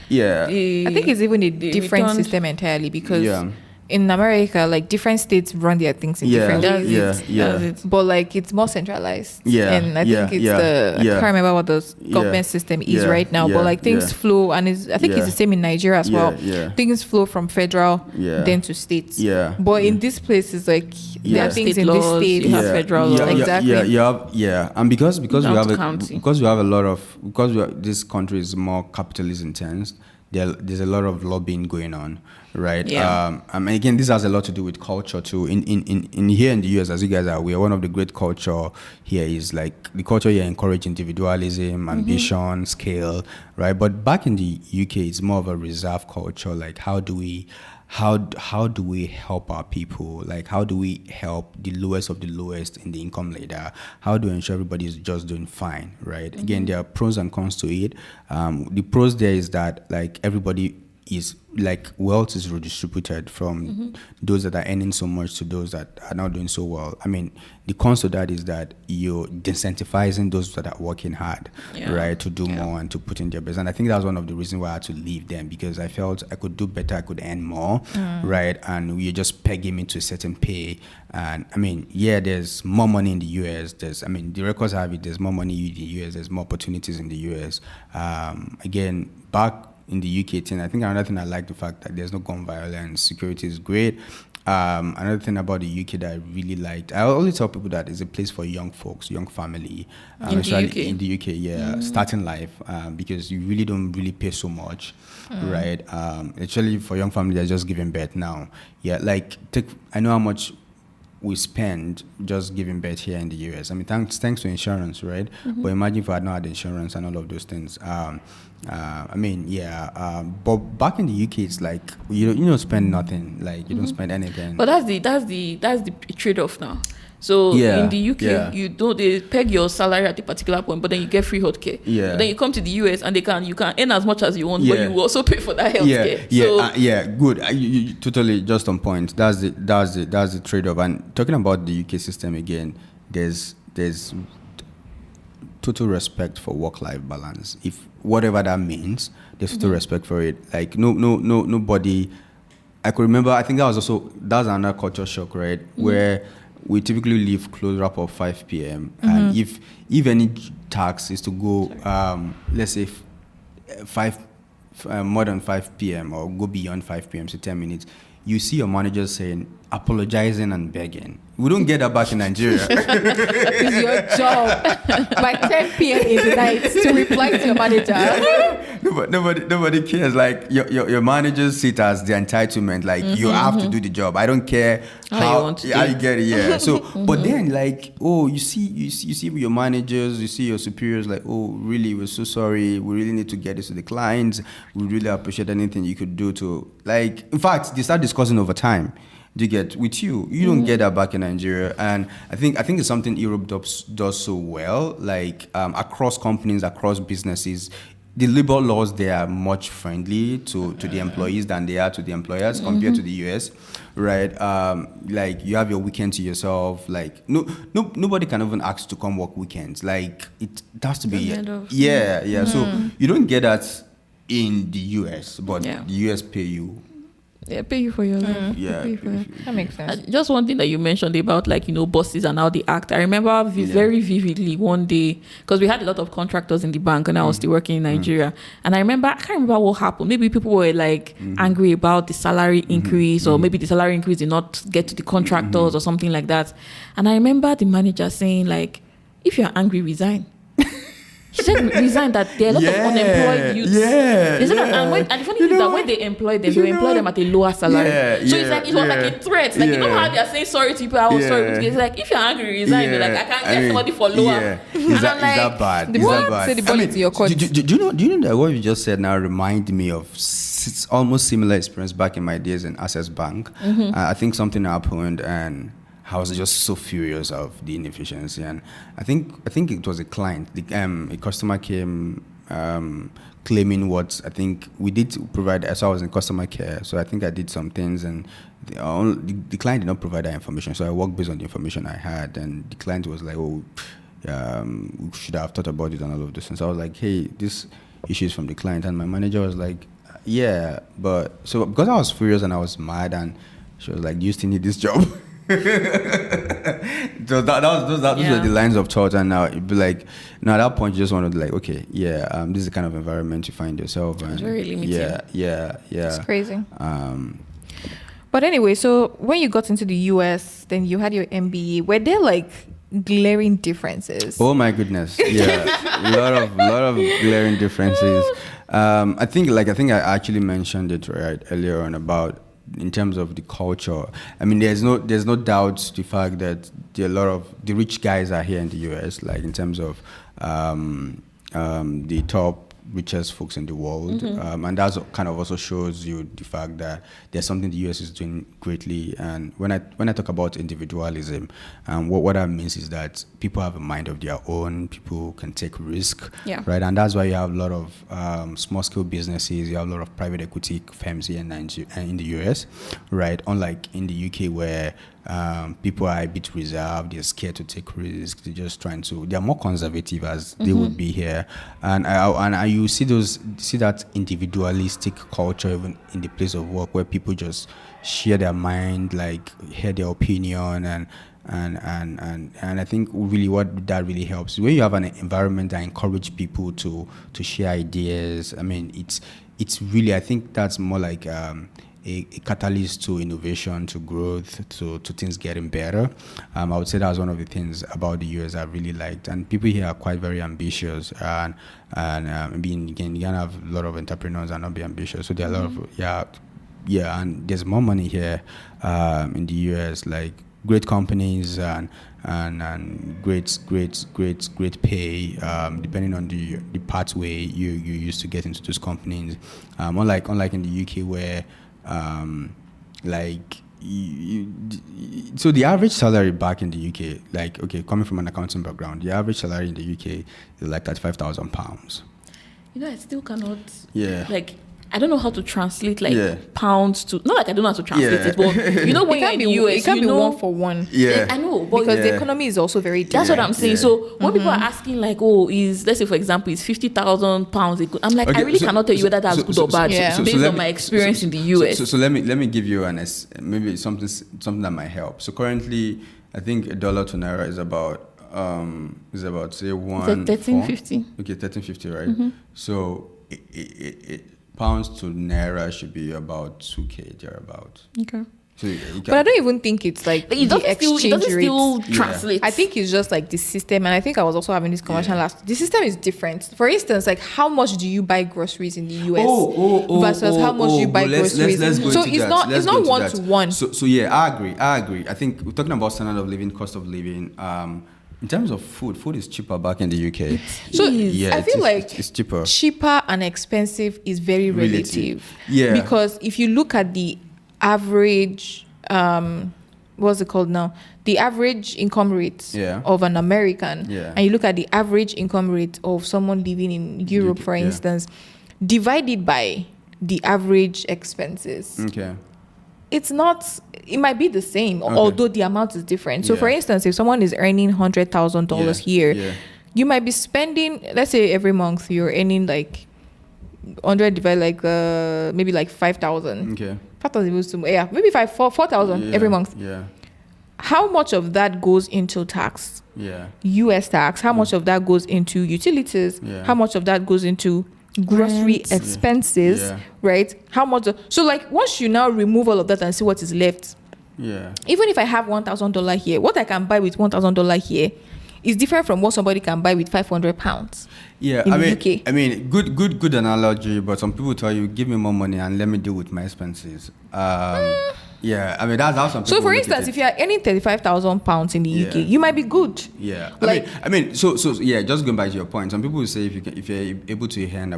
Yeah, I think it's even a different system entirely, because in America, like different states run their things in different ways. But like it's more centralized. And I think it's I can't remember what the government system is right now. But like things flow, and I think it's the same in Nigeria as well. Things flow from federal then to states. But in this place, it's like there are things in this state, you have federal law. Exactly. And because we have this country is more capitalist intense. There's a lot of lobbying going on, right? And again, this has a lot to do with culture too. In here in the US, as you guys are aware, one of the great culture here is like the culture here encourages individualism, ambition, scale, right? But back in the UK, it's more of a reserve culture. Like how do we help our people? Like how do we help the lowest of the lowest in the income ladder? How do we ensure everybody is just doing fine, right? Again, there are pros and cons to it. The pros there is that like everybody is like wealth is redistributed from those that are earning so much to those that are not doing so well. I mean, the cons to that is that you're disincentivizing those that are working hard, right, to do more and to put in their best. And I think that was one of the reasons why I had to leave them, because I felt I could do better, I could earn more, right? And we just pegging me to a certain pay. And I mean, there's more money in the US. The records have it. There's more money in the US. There's more opportunities in the US. Again, back in the UK thing, I think another thing I like the fact that there's no gun violence, security is great. Another thing about the UK that I really liked, I always tell people that it's a place for young folks, young family, especially in the UK, starting life, because you really don't really pay so much, right? Actually, for young family, they're just giving birth now. I know how much we spend just giving birth here in the US. I mean, thanks to insurance, right? But imagine if I had not had insurance and all of those things. But back in the UK, it's like you don't spend nothing. Like you don't spend anything. But that's the trade-off now. So in the UK, they peg your salary at a particular point, but then you get free healthcare. But then you come to the US and you can earn as much as you want, but you will also pay for that healthcare. Good. You totally just on point. That's the trade-off. And talking about the UK system again, there's total respect for work-life balance. If whatever that means, there's total respect for it. Like nobody. I could remember. I think that was another culture shock, right? Where we typically leave close up of 5 p.m. And if any task is to go, let's say more than 5 p.m. or go beyond 5 p.m. to 10 minutes, you see your manager apologizing and begging. We don't get that back in Nigeria. It's your job by 10 p.m. in the night to reply to your manager. Nobody cares. Like your managers see it as the entitlement. Like you have to do the job. I don't care how you get it. Yeah. So, but then you see your managers, you see your superiors. Like, oh, really? We're so sorry. We really need to get this to the clients. We really appreciate anything you could do to in fact, they start discussing over time. Do you get with you? You don't get that back in Nigeria, and I think it's something Europe does so well. Like across companies, across businesses, the labor laws there are much friendly to the employees than they are to the employers compared to the US, right? Like you have your weekend to yourself. Like nobody can even ask to come work weekends. Like it has to be So you don't get that in the US, but the US pay you. Pay you for your life. That makes sense. Just one thing that you mentioned about bosses and how they act. I remember very vividly one day, because we had a lot of contractors in the bank and I was still working in Nigeria. And I can't remember what happened. Maybe people were angry about the salary increase, or maybe the salary increase did not get to the contractors or something like that. And I remember the manager saying if you're angry, resign. She said resign, that there are a lot of unemployed youths. And the funny thing is that when they employ them, they employ them at a lower salary. So it was like a threat. Like you know how they are saying sorry to people, sorry. It's like if you're angry, resign. They're like, I can't get somebody for lower. Is that bad? Say the ball into your court. Do you know that what you just said now remind me of almost similar experience back in my days in Access Bank? I think something happened and I was just so furious of the inefficiency, and I think it was a client, a customer came claiming what I think we did provide. So I was in customer care, so I think I did some things, and the client did not provide that information. So I worked based on the information I had, and the client was like, "Oh, we should have thought about it and all of this." And so I was like, "Hey, this issue is from the client," and my manager was like, "Yeah, but so because I was furious and I was mad, and she was like, "Do you still need this job?" So those were the lines of thought, and now it'd be like, at that point you just want to be like, okay, this is the kind of environment you find yourself. And it's very limiting. Yeah. It's crazy. But anyway, so when you got into the US, then you had your MBA. Were there like glaring differences? Oh my goodness, yeah, lot of glaring differences. I think I actually mentioned it right earlier on about. In terms of the culture, I mean, there's no doubt the fact that there are a lot of the rich guys are here in the US, like in terms of the top richest folks in the world, and that kind of also shows you the fact that there's something the US is doing greatly. And when I talk about individualism, what that means is that people have a mind of their own. People can take risk, right? And that's why you have a lot of small scale businesses. You have a lot of private equity firms here in the US, right? Unlike in the UK where people are a bit reserved, they're scared to take risks, they're more conservative as they would be here, and you see that individualistic culture even in the place of work where people just share their mind, like hear their opinion, and I think really what that really helps when you have an environment that encourages people to share ideas. I mean, it's really, I think that's more like a catalyst to innovation, to growth, to things getting better. I would say that was one of the things about the US I really liked. And people here are quite very ambitious, and you can have a lot of entrepreneurs and not be ambitious. So there are a lot of and there's more money here in the US, like great companies and great pay, depending on the pathway you used to get into those companies. Unlike in the UK where so the average salary back in the UK, like, okay, coming from an accounting background, the average salary in the UK is like £35,000. I still cannot. Yeah. Like, I don't know how to translate pounds to. Not like I don't know how to translate it, but when you're in the US, it can be one for one. Yeah, I know, but because the economy is also very different. That's what I'm saying. Yeah. So when people are asking, like, let's say for example, is £50,000? I'm like, I really cannot tell you whether that's good or bad based on my experience in the US. So let me give you maybe something that might help. So currently, I think $1 to naira is about say 13.50. Okay, 13.50, right? So pounds to naira should be about 2K thereabout. Okay. So but I don't even think it's like the exchange rate. Still translate. I think it's just like the system, and I think I was also having this conversation last. The system is different. For instance, like how much do you buy groceries in the US versus how much you buy groceries? Let's go so into it's that. It's not one to one. So yeah, I agree. I think we're talking about standard of living, cost of living. In terms of food is cheaper back in the UK. So I feel like it's cheaper. Cheaper and expensive is very relative. Yeah. Because if you look at the average, what's it called now? The average income rate of an American, and you look at the average income rate of someone living in Europe, for instance, divided by the average expenses. Okay. It might be the same, although the amount is different. So for instance, if someone is earning $100,000 here, you might be spending, let's say every month you're earning like 100 divided like maybe like 5,000. Okay. 5,000 maybe 4,000 every month. Yeah. How much of that goes into tax? Yeah. US tax. How much of that goes into utilities? Yeah. How much of that goes into grocery expenses, right? How much? So like once you now remove all of that and see what is left, even if I have $1,000 here, what I can buy with $1,000 here is different from what somebody can buy with £500. Yeah, in the UK. I mean, good analogy. But some people tell you, give me more money and let me deal with my expenses. Yeah, I mean that's how some people. So, for instance, if you are earning £35,000 in the UK, you might be good. Yeah, Like, I mean, so yeah. Just going back to your point, some people will say if you're able to earn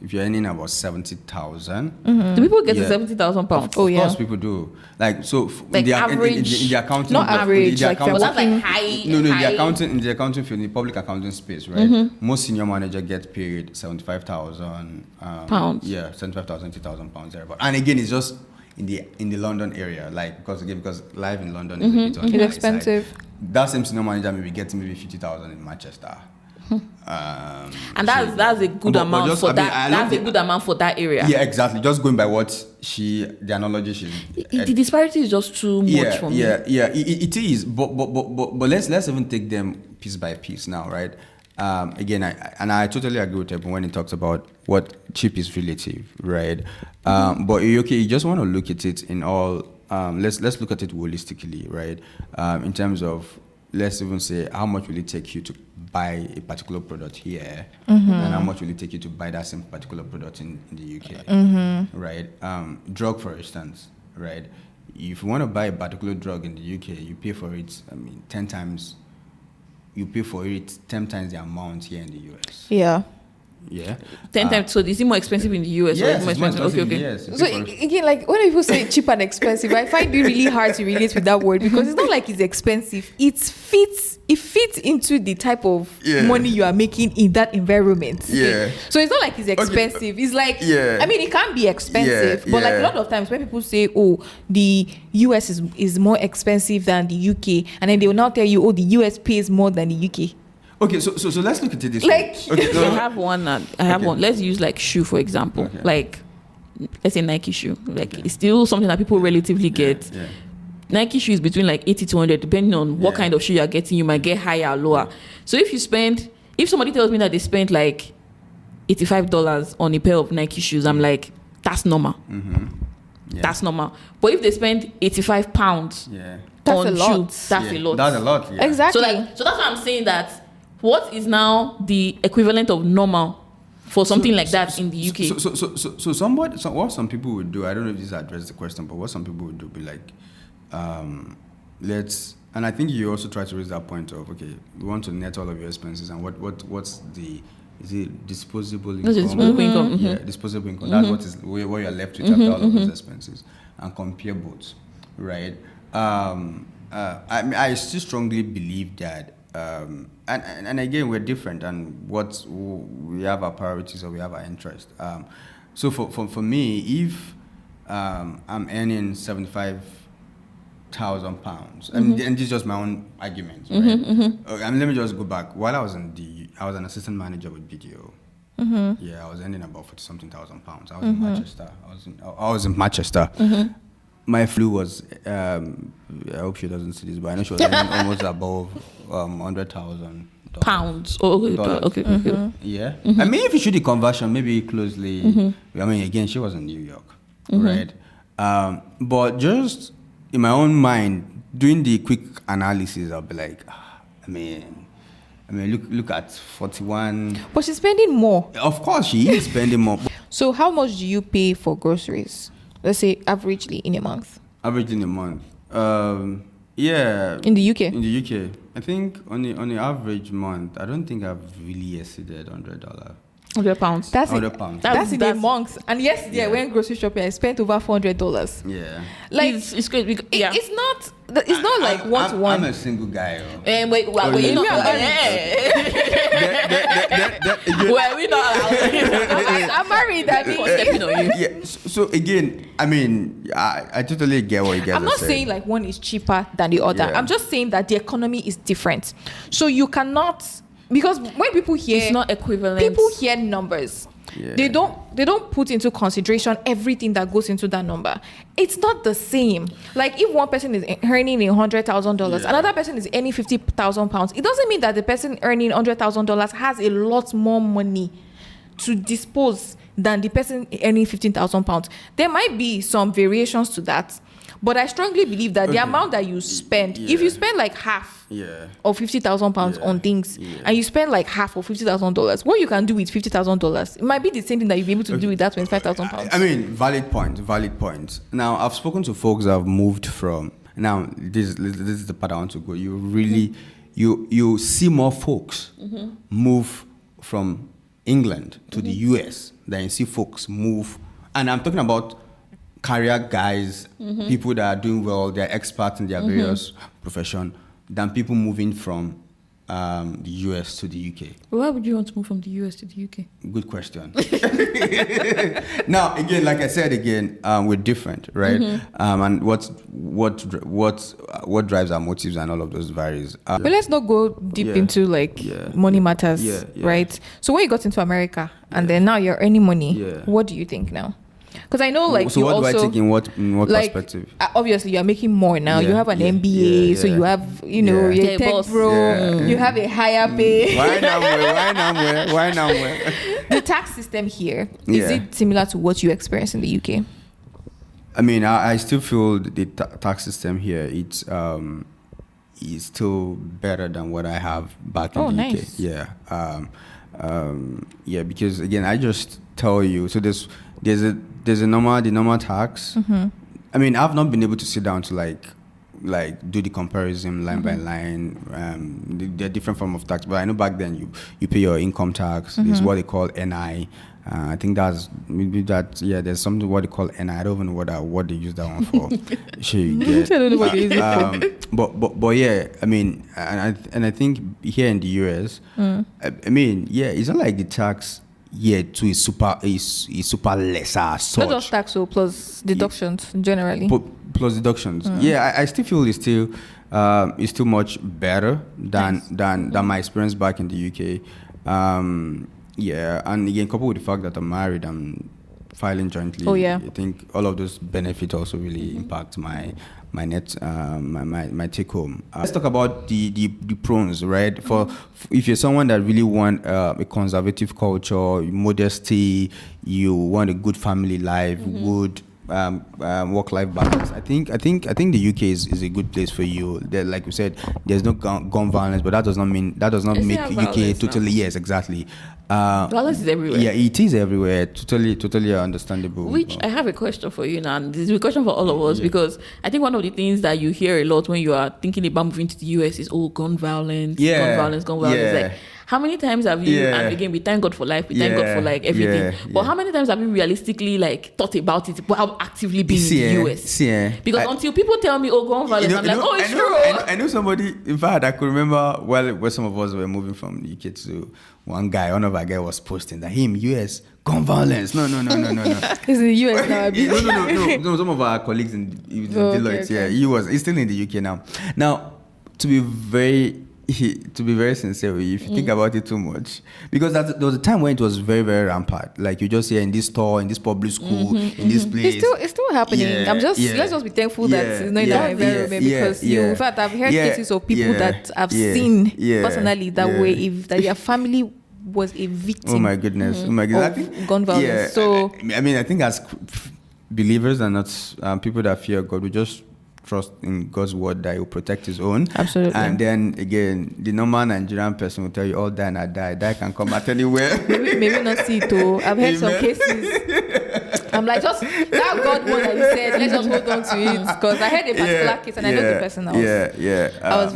if you're earning about 70,000. Do people get to £70,000? Of course, people do. Like so, like average, in the accounting, not average. Like that's like high. No, in the accounting field, in the public accounting space, right? Most senior manager get paid 75,000 pounds. Yeah, 75,000, 80,000 pounds there. And again, it's just in the London area, like because life in London is a bit on the high expensive. side. That same senior manager may be getting maybe 50,000 in Manchester. And that's a good amount for that. That's a good amount for that area. Yeah, exactly. Just going by what the analogy the disparity is just too much for me. Yeah, it is. But let's even take them piece by piece now, right? Again, I totally agree with Ebun when he talks about what cheap is relative, right? But you just want to look at it in all. Let's look at it holistically, right? In terms of, let's even say, how much will it take you to buy a particular product here, and how much will it take you to buy that same particular product in the UK, right? Drug, for instance, right? If you want to buy a particular drug in the UK, you pay for it. 10 times. You pay for it 10 times the amount here in the US. Yeah. Yeah. 10 times. So is it more expensive in the US? Yes, or is it more expensive? Okay. Yes, So again, like when people say cheap and expensive, I find it really hard to relate with that word because it's not like it's expensive. It fits into the type of money you are making in that environment. Yeah. Okay? So it's not like it's expensive. It's like, I mean, it can be expensive, but like a lot of times when people say, oh, the US is more expensive than the UK, and then they will now tell you, oh, the US pays more than the UK. Okay, so let's look at it this like, way. Okay, I have one. One. Let's use like shoe, for example. Okay. Like, let's say Nike shoe. Like, it's still something that people relatively get. Yeah. Nike shoe is between like 80 to 100, depending on what kind of shoe you're getting. You might get higher or lower. So if somebody tells me that they spent like $85 on a pair of Nike shoes, I'm like, that's normal. Yeah. That's normal. But if they spend £85 on shoes, that's a lot. That's a lot. Yeah. Exactly. So that's why I'm saying that. What is now the equivalent of normal for something like that in the UK? So what some people would do, I don't know if this addresses the question, but what some people would do be like, and I think you also try to raise that point of, okay, we want to net all of your expenses and what's is it disposable income? Disposable income. Yeah, disposable income. That's what you're left with after all of those expenses, and compare both, right? I still strongly believe that. And again, we're different, and we have our priorities or we have our interest. So for me, if I'm earning £75,000, and this is just my own argument, right? And let me just go back. While I was an assistant manager with BDO. Yeah, I was earning about 40-something thousand pounds. I was in Manchester. I was in Manchester. My flu was, I hope she doesn't see this, but I know she was almost above £100,000. Pounds. Oh, okay. Yeah. I mean, if you shoot the conversion, maybe closely. I mean, again, she was in New York, right? But just in my own mind, doing the quick analysis, I'll be like, I mean, look at 41. But she's spending more. Of course, she is spending more. So how much do you pay for groceries? Let's say averagely in a month. Averagely in a month. Yeah. In the UK? In the UK. I think on the average month, I don't think I've really exceeded $100. £100. That's £100. That's in a month. And yesterday I went grocery shopping. I spent over $400. Yeah. Like it's great. It's not like one to one. I'm a single guy. Wait, you know. Well, we know. I'm married. I mean, stepping on you. Yeah. So again, I mean, I totally get what you guys are saying. I'm not saying like one is cheaper than the other. Yeah. I'm just saying that the economy is different. So you cannot, because when people hear, it's not equivalent. People hear numbers. Yeah. They don't put into consideration everything that goes into that number. It's not the same. Like if one person is earning $100,000, another person is earning £50,000. It doesn't mean that the person earning $100,000 has a lot more money to dispose than the person earning £15,000. There might be some variations to that, But I strongly believe that the amount that you spend, if you spend like half of £50,000 on things, and you spend like half of $50,000, what you can do with $50,000, it might be the same thing that you'll be able to do with that £25,000. I mean, valid point. Now, I've spoken to folks that have moved from. Now, this is the part I want to go. You really, you see more folks move from England to the US than you see folks move, and I'm talking about career guys, people that are doing well, they're experts in their various profession, than people moving from the US to the UK. Why would you want to move from the US to the UK? Good question. Now, again, like I said, we're different, right? And what drives our motives and all of those varies. But let's not go deep into money matters, right? So when you got into America and then now you're earning money, what do you think now? Because I know, like, so you what also, do I take in what perspective? Obviously, you're making more now. You have an MBA, so you have, you're a tech bro. You have a higher pay. Why now? The tax system here, is it similar to what you experience in the UK? I mean, I still feel the tax system here, it's is still better than what I have back in the UK. Yeah. Because again, I just tell you, so there's the normal tax. I mean, I've not been able to sit down to like do the comparison line by line. There are different form of tax, but I know back then you pay your income tax. It's what they call NI. I think there's something what they call NI. I don't even know what they use that one for. Sure, you get. I don't know what they use it for. But yeah, I mean, and I think here in the US, I mean, it's not like the tax too is super lesser. Not just tax, plus deductions generally. Plus deductions. I still feel it's still much better than my experience back in the UK. And again, coupled with the fact that I'm married, I'm filing jointly. I think all of those benefits also really impact my net, my take home. Let's talk about the pros, right? For if you're someone that really want a conservative culture, modesty, you want a good family life, good work-life balance. I think the UK is a good place for you. There, like we said, there's no gun violence, but that does not make UK totally. Now. Yes, exactly. Violence is everywhere. Yeah, it is everywhere. Totally understandable. Which I have a question for you now. And this is a question for all of us because I think one of the things that you hear a lot when you are thinking about moving to the US is gun violence. Gun violence. Like, how many times have you? And again, we thank God for life. We thank God for like everything. But how many times have you realistically like thought about it while actively being in the US? Because until people tell me, gun violence, I'm like, it's true. I know somebody. In fact, I could remember when some of us were moving from the UK to one of our guys was posting that him US gun violence. No. It's in the US now. No. Some of our colleagues in Deloitte. Okay. He's still in the UK now. Now, to be very sincere with you, if you think about it too much, because there was a time when it was very, very rampant. Like you just hear in this store, in this public school, in this place. It's still happening. Let's just be thankful that it's not in our environment because in fact, I've heard cases of people that I've seen personally that way, that their family was a victim. Oh my goodness! Of gun violence. So I mean, I think as believers and not people that fear God, we just trust in God's word that He will protect His own. Absolutely. And then again, the normal Nigerian person will tell you, all die and I die. Die can come at anywhere. maybe not see it too. I've heard some cases. I'm like, just that God word that you said, let's just hold on to it. Because I heard a particular case and I know the person else. I was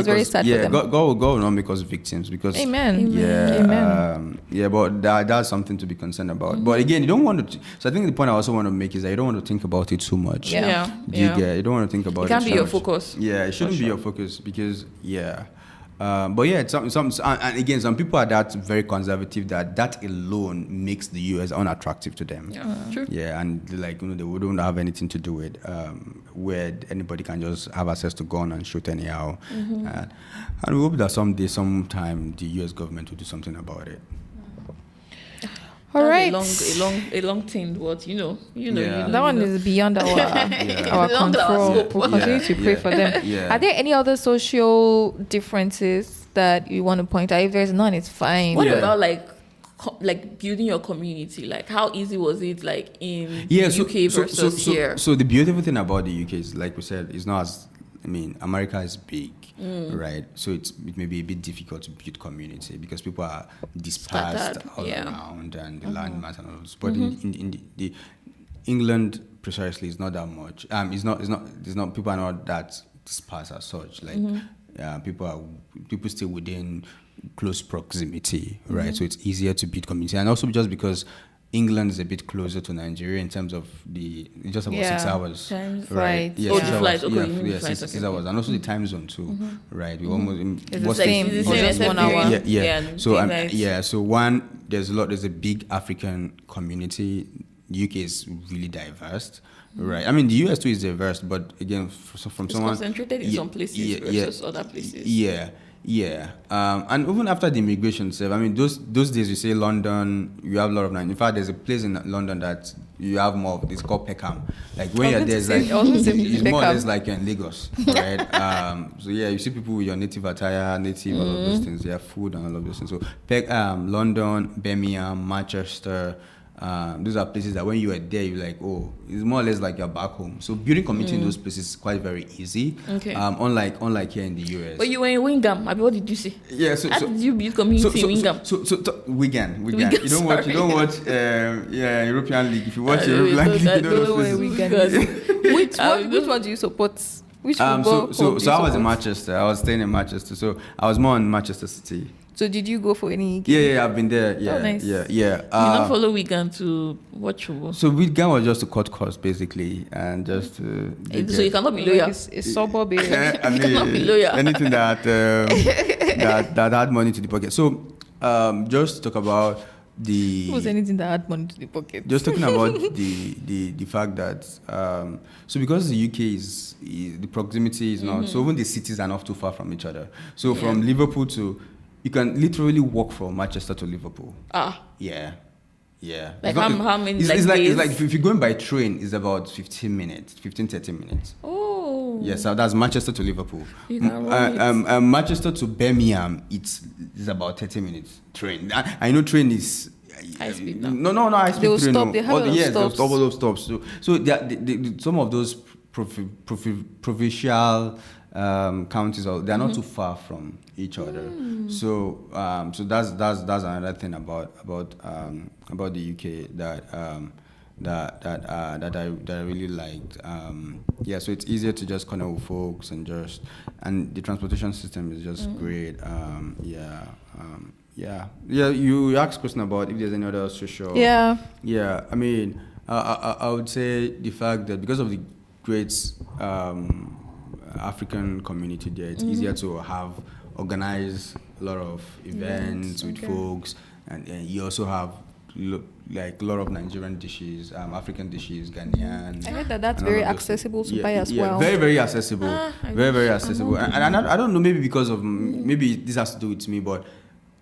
very sad for them. God will not make us victims because Amen. Amen. But that's something to be concerned about. But again, you don't want to. So I think the point I also want to make is that you don't want to think about it too much. You don't want to think about it. It can't be your focus. Yeah, it shouldn't be your focus because but some and again, some people are that very conservative that alone makes the US unattractive to them. True. And like they wouldn't have anything to do with where anybody can just have access to gun and shoot anyhow. And we hope that sometime the US government will do something about it. All right. A long thing, but you know. That one is beyond our control. We'll continue to pray for them. Are there any other social differences that you want to point out? If there's none, it's fine. What about like like building your community? Like, how easy was it, like in UK versus here? So the beautiful thing about the UK is, like we said, it's not as, America is big, right? So it may be a bit difficult to build community because people are dispersed all around and the landmass and all those. But in the England precisely is not that much. It's not. People are not that dispersed as such. Like people stay within close proximity, right? So it's easier to build community, and also just because England is a bit closer to Nigeria in terms of it's just about 6 hours, right? Yeah, the flight. Okay, 6 hours, and also the time zone too, right? We almost it's the same. It's just 1 hour. So there's a big African community. The UK is really diverse, right? I mean, the US too is diverse, but again, from it's someone concentrated in some places versus other places. And even after the immigration stuff, I mean, those days you say London, you have a lot of. In fact, there's a place in London that you have more of. It's called Peckham. Like when you're there, it's more or less like you're in Lagos, right? So yeah, you see people with your native attire, all of those things. They have food and all of those things. So London, Birmingham, Manchester. Those are places that when you are there, you're like, oh, it's more or less like you're back home. So building community in those places is quite very easy. Okay. Unlike here in the US. But you were in Wingham. What did you say? Yeah. How did you build community in Wingham? Wigan. You don't watch European League. If you watch European League, you don't know Wigan. Which one do you support? Which football? So I was in Manchester. I was staying in Manchester. So I was more in Manchester City. So did you go for any game? Yeah, I've been there. Yeah, nice. yeah. You don't follow Wigan to watch football? So Wigan was just to cut costs basically, and just so you cannot be loyal. It's suburb. You cannot be loyal. Anything that had money to the pocket. So just talk about What was anything that had money to the pocket? Just talking about the fact that so because the UK is the proximity is not, so even the cities are not too far from each other. So from Liverpool to, you can literally walk from Manchester to Liverpool. Yeah. Like how many? It's like if you're going by train, it's about 30 minutes. Oh. Yes, so that's Manchester to Liverpool. Manchester to Birmingham, it's about 30 minutes train. I know train is high speed now. No, high speed. They will stop. They have they'll stop all those stops. So some of those provincial counties, they are not too far from each other. So that's another thing about the UK that I really liked. So it's easier to just connect with folks and the transportation system is just great. You asked question about if there's any other social. Yeah. I mean, I would say the fact that because of the great African community there, it's easier to organize a lot of events with folks, and you also have like a lot of Nigerian dishes, African dishes, Ghanaian. I heard that's very accessible to buy as well. Very, very accessible. Very accessible. And I don't know, maybe because of maybe this has to do with me, but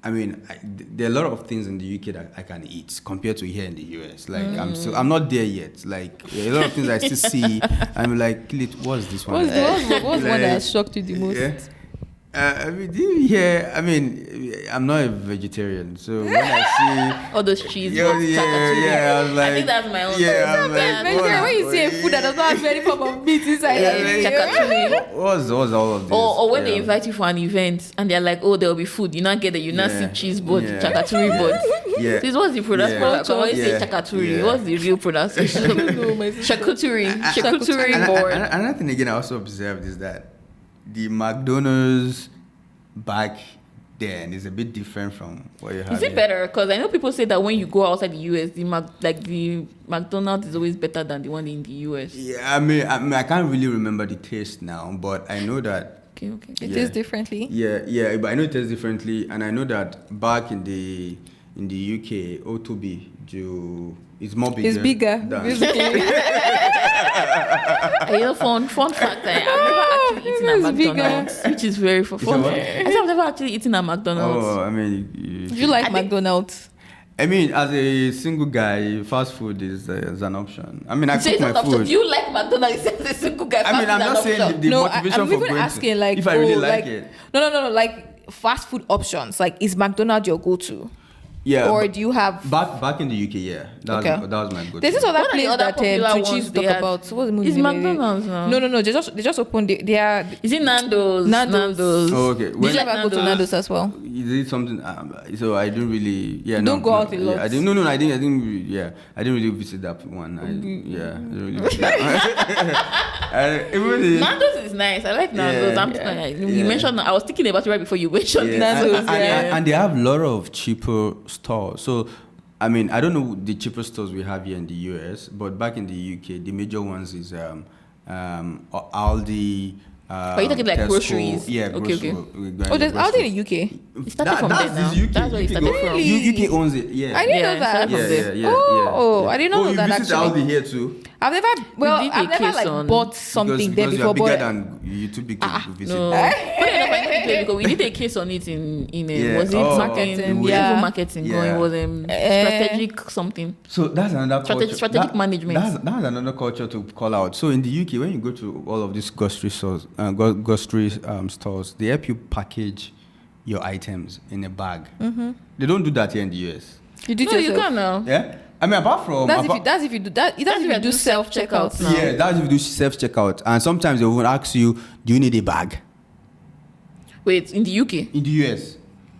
I mean, there are a lot of things in the UK that I can eat compared to here in the US. Like I'm not there yet. Like a lot of things I still see. I'm like, what's this one? What's one that has shocked you the most? Yeah. I'm not a vegetarian, so when I see all those cheese, I was like, I think that's my own. When you see a food that does not have any form of meat inside, what's all of this? Or when they invite you for an event and they're like, oh, there will be food. You not get it. You not see cheese board, chakaturi board. This was the pronunciation. When you say chakaturi, what's the real pronunciation? Charcuterie board. Another thing again I also observed is that the McDonald's back then is a bit different from what you have. Is it better? Because I know people say that when you go outside the US, the McDonald's is always better than the one in the US. Yeah, I mean, I can't really remember the taste now, but I know that. Okay. It tastes differently. Yeah, but I know it tastes differently, and I know that back in the UK, O2B is more bigger. It's bigger. Basically. Fun fact, I've never actually eaten at McDonald's, which is very fun. I said I've never actually eaten at McDonald's. Oh, I mean, do you like McDonald's? I mean, as a single guy, fast food is an option. I mean, I cook my food. Do you like McDonald's as a single guy? I mean, I'm not saying the motivation I'm for even going asking, to, like, if I really like it. No, like fast food options. Like, is McDonald's your go-to? Yeah. Or do you have back in the UK? Yeah, that was my go-to. There's this other place other that ones talk about. So what's the movie? It's McDonald's now. No. They just opened. They are. Is it Nando's? Nando's. Oh, okay. Did you ever go to Nando's as well? Is it something? So I didn't really. Yeah. Don't go out a lot. I didn't. No. I didn't. Yeah. I didn't really visit that one. I didn't really visit that. Nando's is nice. I like Nando's. You mentioned. I was thinking about it right before you mentioned Nando's. And they have a lot of cheaper stores. So, I mean, I don't know the cheaper stores we have here in the US, but back in the UK, the major ones is Aldi. Are you talking like Tesco. groceries? Yeah, okay. Oh, there's Aldi in the UK. It started from there now. That's where it started from. Really? UK owns it. Yeah. I didn't know that. Yeah. I didn't know that. You Actually, visit Aldi here too. I've never like bought something there before. Because you're too big to visit. No. Because we did a case on it in was it marketing? Yeah, marketing going. It was strategic something. So that's another culture. Strategic management. That's another culture to call out. So in the UK, when you go to all of these grocery stores, they help you package your items in a bag. Mm-hmm. They don't do that here in the US. You do it yourself. You can now. Yeah. I mean, apart from that's if you do that. That's if you do self checkout. Yeah, that's if you do self checkout, and sometimes they will ask you, "Do you need a bag?" Wait, in the UK? In the US.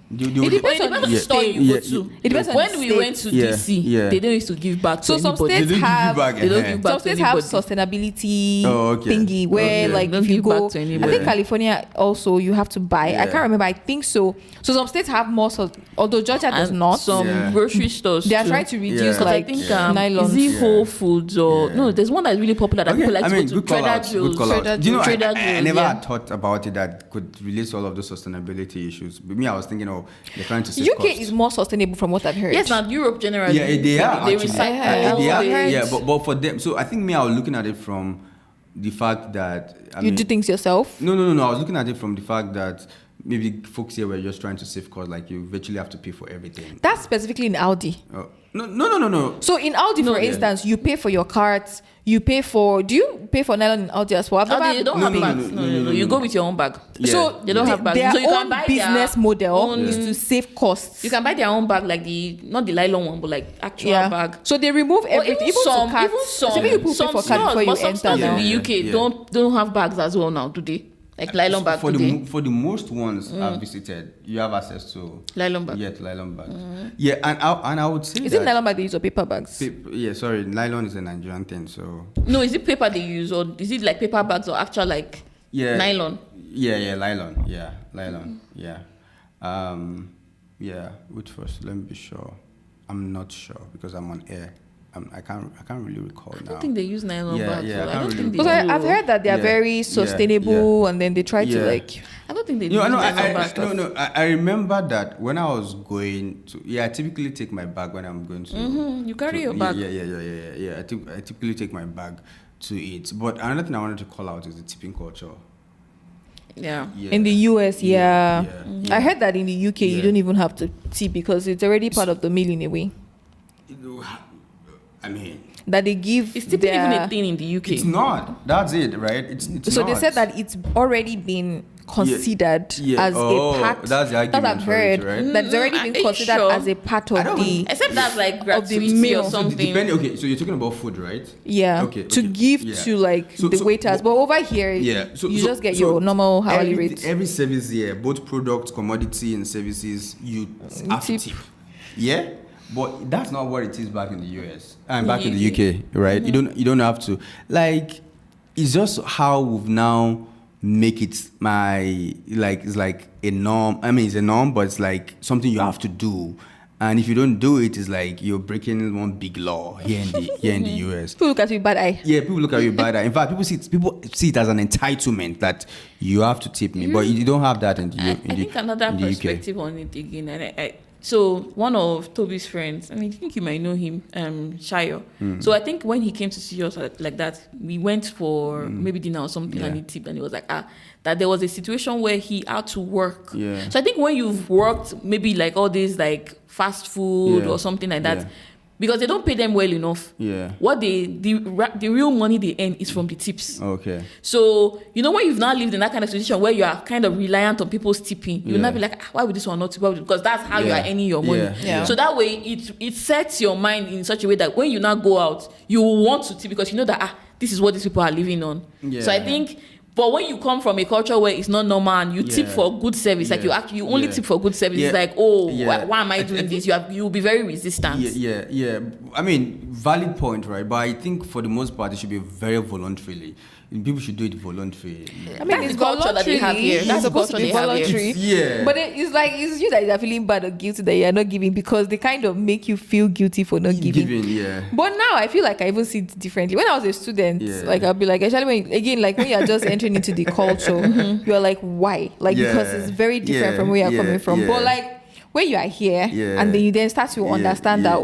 It depends on the store you go to. It depends on when we went to DC, they don't used to give back to anybody. Some states have some states have sustainability thingy where like if you go, I think California also you have to buy. I can't remember. I think so. So some states have more, although Georgia does not. Some grocery stores they are trying to reduce like I think nylon. Is it Whole Foods or no? There's one that's really popular that people like to go to. Trader Joe's. Do you know? I never had thought about it that could relate to all of those sustainability issues. But me, I was thinking, they're trying to save UK costs. Is more sustainable from what I've heard. Yes, not Europe generally. Yeah, they are. They recycle. Yeah, but for them, so I think I was looking at it from the fact that you do things yourself. No. I was looking at it from the fact that maybe folks here were just trying to save costs. Like you virtually have to pay for everything. That's specifically in Aldi. No. So in Aldi, for instance, you pay for your carts. You pay for. Do you pay for nylon in Aldi as well? Aldi, they don't have bags. No. You go with your own bag. Yeah. So they don't have bags. Their so you own can buy business model is to save costs. You can buy their own bag, like not the nylon one, but like actual bag. So they remove everything. Even some people pay for cards before you enter. In the UK don't have bags as well now, do they? Like nylon bag for the most ones I've visited, you have access to nylon bag. Yeah, to nylon bags. Yeah, and I would say is it nylon bag they use or paper bags? Nylon is a Nigerian thing. So no, is it paper they use or is it like paper bags or actual like nylon? Yeah, nylon. Yeah, nylon. Yeah. Which first? Let me be sure. I'm not sure because I'm on air. I can't really recall now. I don't think they use nylon bags. Yeah, I don't think they do. I've heard that they are very sustainable and then they try to like. I don't think they do. I remember that when I was going to. I typically take my bag when I'm going to. You carry your bag. Yeah. I typically take my bag to it. But another thing I wanted to call out is the tipping culture. Yeah. In the US, I heard that in the UK you don't even have to tip because it's already part of the meal in a way. I mean, that they give. It's still even a thing in the UK. It's not. That's it, right? It's so not. They said that it's already been considered as a part. That's the argument. That I've heard. Right? That it's already been considered as a part of the. Except that's like gratuity or something. So you're talking about food, right? Yeah. Okay. To give to like the waiters, but over here, you just get your normal hourly rate. Every service here, both product, commodity, and services, you have to tip. Yeah. But that's not what it is back in the US and back in the UK, right? You don't have to. Like, it's just how we've now make it it's like a norm. I mean, it's a norm, but it's like something you have to do. And if you don't do it, it's like you're breaking one big law here in the US. People look at you bad eye. Yeah, people look at you bad eye. In fact, people see it as an entitlement that you have to tip me, but you don't have that in the UK. I think another perspective on it again, so one of Toby's friends, and I think you might know him, Shayo. So I think when he came to see us like that, we went for maybe dinner or something, and he tipped, and he was like, that there was a situation where he had to work. Yeah. So I think when you've worked maybe like all these like fast food or something like that, because they don't pay them well enough. Yeah. What the real money they earn is from the tips. Okay. So, when you've now lived in that kind of situation where you are kind of reliant on people's tipping, you'll not be like, why would this one not tip? Because that's how you are earning your money. Yeah. So that way, it sets your mind in such a way that when you now go out, you will want to tip because you know that, this is what these people are living on. Yeah. So I think... But when you come from a culture where it's not normal and you tip for good service, like you only tip for good service, it's like, why am I doing this? You'll be very resistant. Yeah. I mean, valid point, right? But I think for the most part, it should be very voluntarily. People should do it voluntarily. I mean, it's culture that they have here. That's supposed to be voluntary. But it's you that are feeling bad or guilty that you are not giving because they kind of make you feel guilty for not giving. But now I feel like I even see it differently. When I was a student, like I'll be like, actually, when you are just entering into the culture, you're like, why? Like because it's very different from where you're coming from. But like when you are here, and then you then start to understand that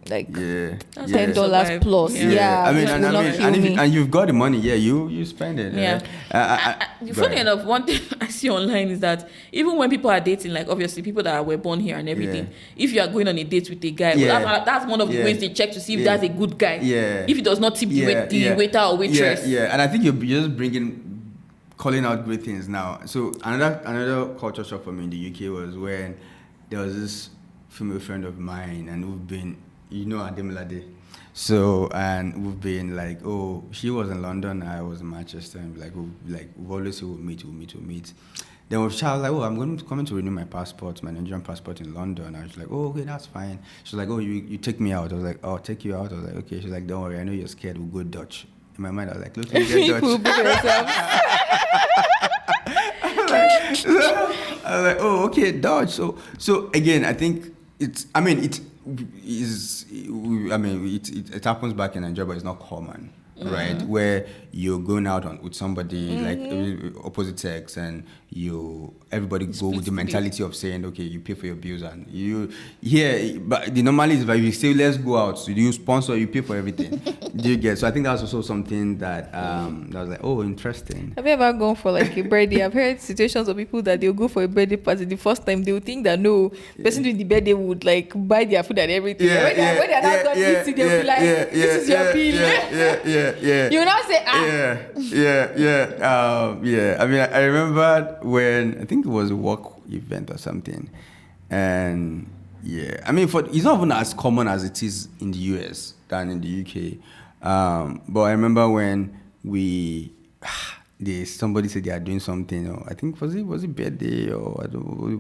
$10 plus. I mean, and you've got the money. You spend it. Funny enough, one thing I see online is that even when people are dating, like obviously people that were born here and everything, if you are going on a date with a guy, that's one of the ways they check to see if that's a good guy. If he does not tip the waiter or waitress. And I think you're just calling out great things now. So another culture shock for me in the UK was when there was this female friend of mine, and we've been, Ademilade. So, and we've been like, she was in London, I was in Manchester, and we've always said we'll meet. Then she was like, I'm coming to renew my passport, my Nigerian passport in London. I was like, okay, that's fine. She was like, you take me out. I was like, I'll take you out. I was like, okay. She's like, don't worry, I know you're scared, we'll go Dutch. In my mind, I was like, look, you get Dutch. I was like, okay, Dutch. So again, I think it happens back in Nigeria, but it's not common, right? Where you're going out with somebody like opposite sex, and everybody go with the mentality of saying, okay, you pay for your bills, and but the normally is like you say, let's go out. So you sponsor, you pay for everything. Do you get? So I think that's also something that that was like, interesting. Have you ever gone for like a birthday? I've heard situations of people that they'll go for a birthday party. The first time they'll think that the person doing the birthday would like buy their food and everything. When they're not done eating, they'll be like, this is your bill. You will now say, I mean, I remember when I think it was a work event or something, and I mean, it's not even as common as it is in the US than in the UK. But I remember when somebody said they are doing something, or I think was it birthday or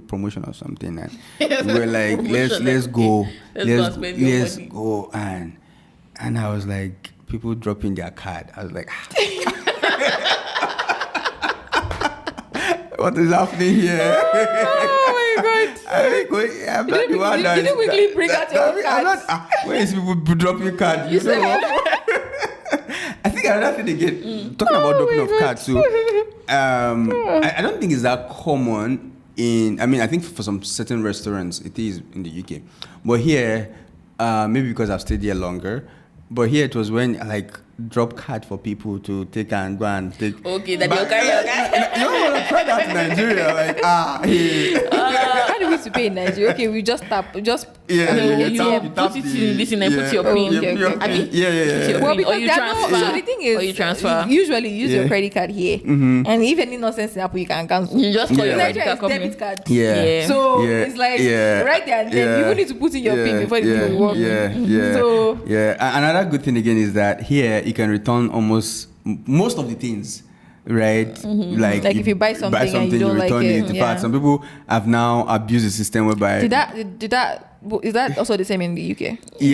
promotion or something, and we were like, let's go, let's go, and I was like, people dropping their card. I was like, what is happening here? Oh my God! I'm not the one that. You didn't quickly bring out your card. Where is people dropping card? You know what? I think another thing again, talking about dropping of cards too. I don't think it's that common I think for some certain restaurants it is in the UK, but here, maybe because I've stayed here longer. But here it was when drop card for people to take and go and take. Okay, that they'll carry your card. You don't want to try that in Nigeria, how do we used to pay in Nigeria? Okay, we just tap, you put it in this and then put your pin. Well, because you transfer. So the thing is, or you transfer. Usually you use your credit card here, and if any nonsense happen, you can cancel. You just call your credit card company. Debit card. So it's like right there and then you need to put in your pin before the thing will work. So another good thing again is that here you can return almost most of the things, right? Like if you buy something and you don't return like it. In fact, some people have now abused the system whereby is that also the same in the UK? It's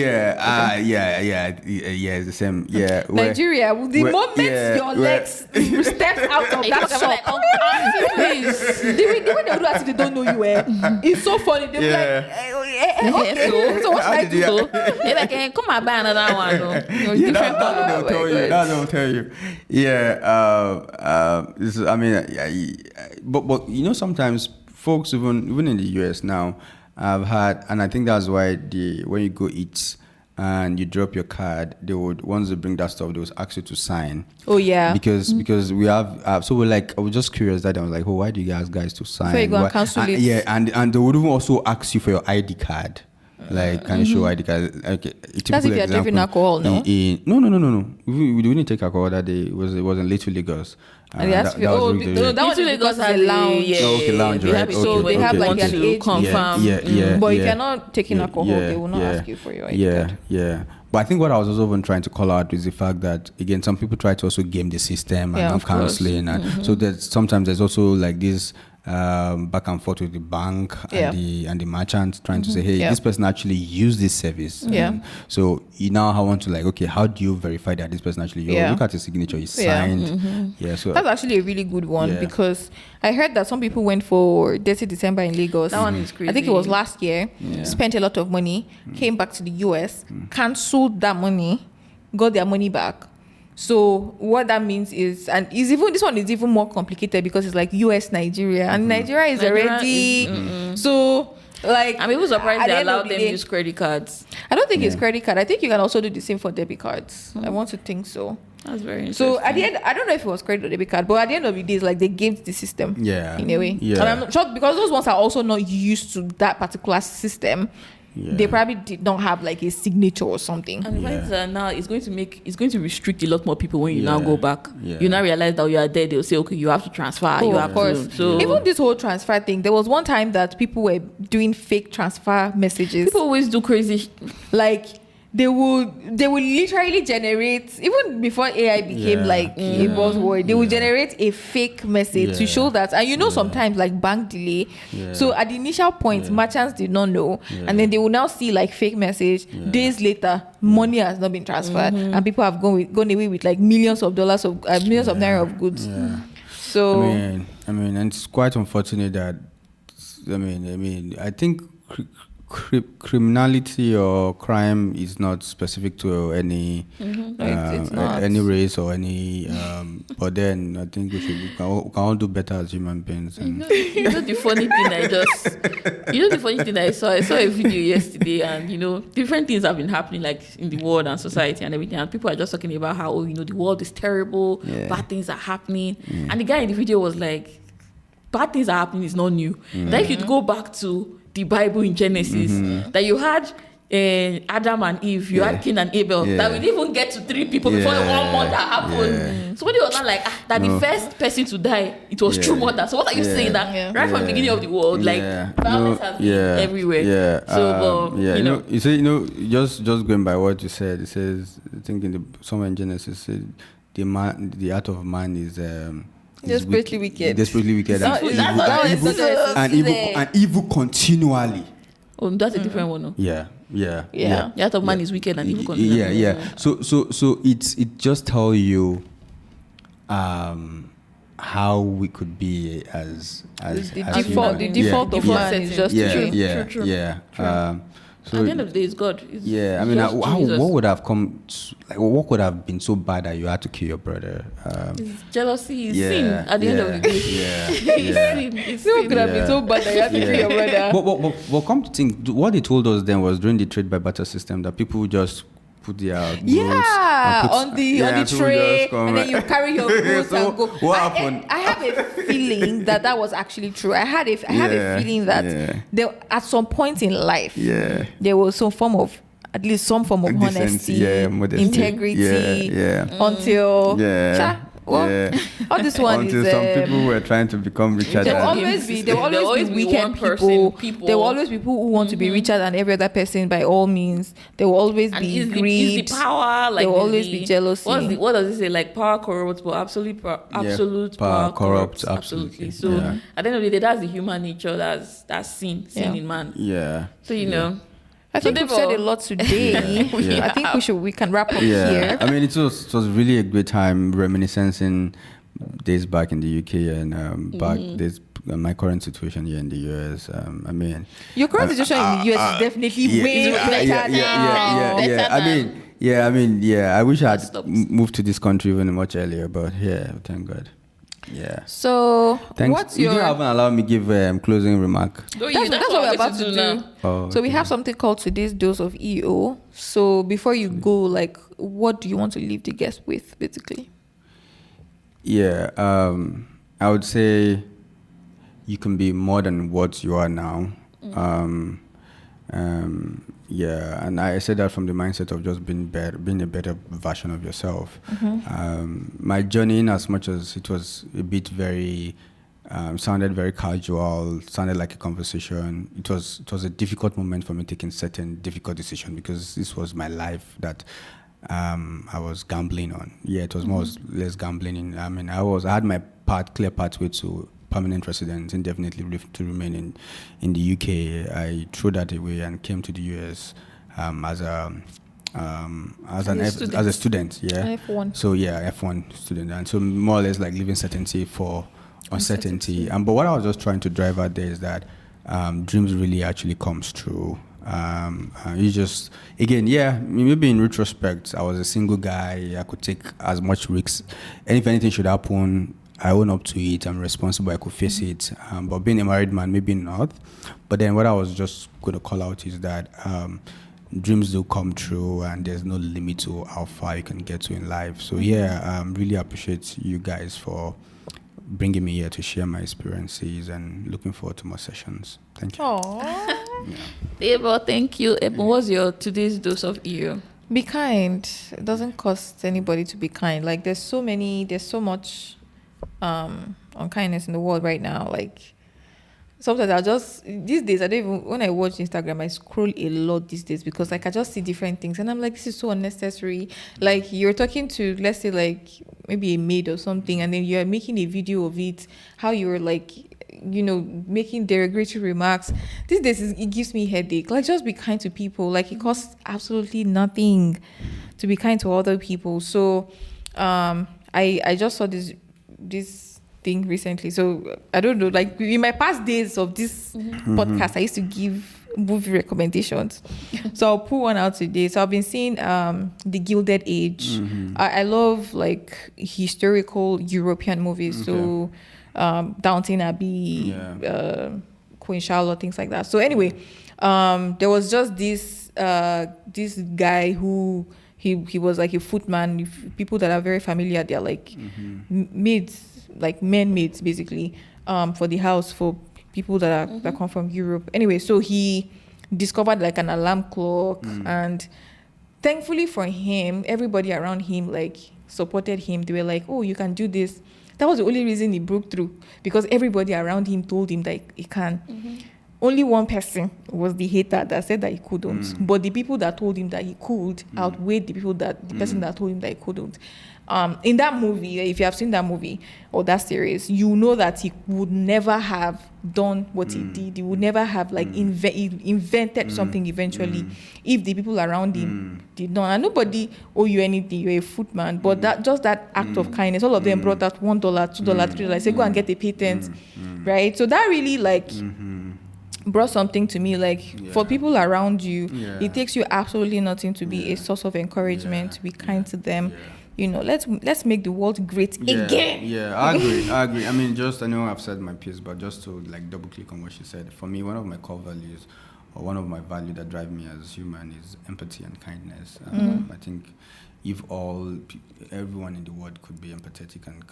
the same. Nigeria, the moment your legs step out of that shop, please. The way they do that, they don't know you. It's so funny. They're like, so what should I do? They're like, come and buy another one. Different color. That's what they'll tell you. But sometimes folks even in the US now. I've had, and I think that's why when you go eat and you drop your card, they would, once they bring that stuff, they would ask you to sign. Oh yeah. Because we have, so we're like, I was just curious that I was like, why do you ask guys to sign? Before you go and cancel it. Yeah, and they would even also ask you for your ID card. Like, can you show ID card? Okay, that's if you're drinking alcohol, no? No. We didn't take alcohol that day. It wasn't Little Lagos. And they asked that was Little Lagos has a lounge. Lounge, right? So they have like an age confirm. But if you're not taking alcohol, they will not ask you for your ID card. Yeah. But I think what I was also trying to call out is the fact that, again, some people try to also game the system and have counseling. And so sometimes there's also like this back and forth with the bank and the merchant trying to say, hey, this person actually used this service. So you now want to like, okay, how do you verify that this person actually look at his signature, he signed. So that's actually a really good one because I heard that some people went for Dirty December in Lagos. That one is crazy. I think it was last year. Spent a lot of money, came back to the US, cancelled that money, got their money back. So what that means is, and this one is even more complicated because it's like US, Nigeria, and Nigeria is already so like. I'm even surprised they allowed them to use credit cards. I don't think it's credit card. I think you can also do the same for debit cards. I want to think so. That's very interesting. So at the end, I don't know if it was credit or debit card, but at the end of the day, it's like they gamed the system. In a way. And I'm not sure because those ones are also not used to that particular system. They probably did not have like a signature or something. And the fact that now it's going to restrict a lot more people when you now go back. You now realize that you are there. They'll say, okay, you have to transfer. Of course. So even this whole transfer thing, there was one time that people were doing fake transfer messages. People always do crazy. Like they would literally generate, even before AI became like a buzzword, they would generate a fake message to show that, and sometimes like bank delay. So at the initial point, merchants did not know, and then they will now see like fake message. Days later, money has not been transferred, and people have gone away with like millions of dollars of millions of naira of goods. So I mean, and it's quite unfortunate that I think criminality or crime is not specific to any any race or any but then I think we can all do better as human beings. The funny thing I saw a video yesterday, and different things have been happening like in the world and society and everything, and people are just talking about how the world is terrible, bad things are happening, and the guy in the video was like, bad things are happening is not new. That if you go back to the Bible in Genesis, that you had Adam and Eve, you had Cain and Abel, that we didn't even get to 3 people before one murder happened. So when they were not like that the first person to die, it was true murder. So what are you saying that right from the beginning of the world, like violence has been everywhere? So you say just going by what you said, it says, I think somewhere in Genesis, the art of man is desperately wicked. Desperately wicked. And evil continually. Oh, that's a different one. No? Yeah. The art of man is wicked and evil continually. Yeah. So it just tell you how we could be as the default of man is just true. So at the end of the day, it's God. What would have what could have been so bad that you had to kill your brother? It's jealousy, it's sin. At the end of the day, it's sin. What could have been so bad that you had to kill your brother? But come to think, what they told us then was during the trade by barter system that people just put their goods on the tray, and then you carry your goods so and go. What happened? I have a feeling that was actually true. I had a feeling that there, at some point in life, there was some form of honesty, integrity, until all this one until is some people were trying to become richer. There will always be wicked people. There will always be people who want to be richer than every other person by all means. There will always be greed. The power, like there will always be jealousy. What does it say? Like power corrupts, but absolute power corrupts. Absolutely. So at the end of the day, that's the human nature. That's sin in man. Yeah. So I think we've said a lot today. I think we can wrap up here. I mean, it was really a great time reminiscing days back in the UK and back this my current situation here in the US. I mean, your current situation in the US is definitely way better now. I wish I had moved to this country even much earlier, but thank God. Yeah. So, thanks. You haven't allowed me give closing remark. That's what we're about to do now. Oh, so we have something called today's dose of EO. So before you go, like, what do you want to leave the guest with, basically? Yeah. I would say you can be more than what you are now. Yeah, and I said that from the mindset of just being a better version of yourself. My journey, in as much as it was a bit very, sounded very casual, sounded like a conversation. It was a difficult moment for me taking certain difficult decisions, because this was my life that I was gambling on. Yeah, it was more or less gambling. I had my clear pathway to permanent residence, indefinitely to remain in the UK. I threw that away and came to the US as a student. Yeah. F1. So yeah, F1 student, and so more or less like living certainty for uncertainty. But what I was just trying to drive at there is that dreams really actually comes true. You just, again, yeah, maybe in retrospect, I was a single guy. I could take as much risks, and if anything should happen, I own up to it. I'm responsible. I could face it. But being a married man, maybe not. But then what I was just going to call out is that dreams do come true, and there's no limit to how far you can get to in life. So yeah, really appreciate you guys for bringing me here to share my experiences, and looking forward to more sessions. Thank you. Debo, thank you. Ebun, what's your today's dose of EU? Be kind. It doesn't cost anybody to be kind. Like there's so much unkindness in the world right now. Like sometimes these days I don't even, when I watch Instagram, I scroll a lot these days, because like I just see different things and I'm like, this is so unnecessary. Like you're talking to, let's say like maybe a maid or something, and then you're making a video of it, how you're like, making derogatory remarks. These days it gives me headache. Like just be kind to people. Like it costs absolutely nothing to be kind to other people. So I just saw this thing recently. So I don't know, like in my past days of this podcast, I used to give movie recommendations. So I'll pull one out today. So I've been seeing The Gilded Age. I love like historical European movies. So Downton Abbey, Queen Charlotte, things like that. So anyway, there was just this guy who he was like a footman. People that are very familiar, they're like maids, like men maids basically, for the house for people that come from Europe. Anyway, so he discovered like an alarm clock, and thankfully for him, everybody around him like supported him. They were like, "Oh, you can do this." That was the only reason he broke through, because everybody around him told him that he can. Only one person was the hater that said that he couldn't. But the people that told him that he could outweighed the person that told him that he couldn't. In that movie, if you have seen that movie or that series, you know that he would never have done what he did. He would never have like invented something eventually if the people around him did not. And nobody owe you anything. You're a footman. But that act of kindness, all of them brought out $1, $2, $3. Say, go and get a patent, right? So that really like brought something to me. Like for people around you, it takes you absolutely nothing to be a source of encouragement, to be kind to them. Let's make the world great again. Yeah, I agree. I mean, I know I've said my piece, but just to like double click on what she said, for me, one of my core values, or one of my values that drive me as human, is empathy and kindness. I think if everyone in the world could be empathetic and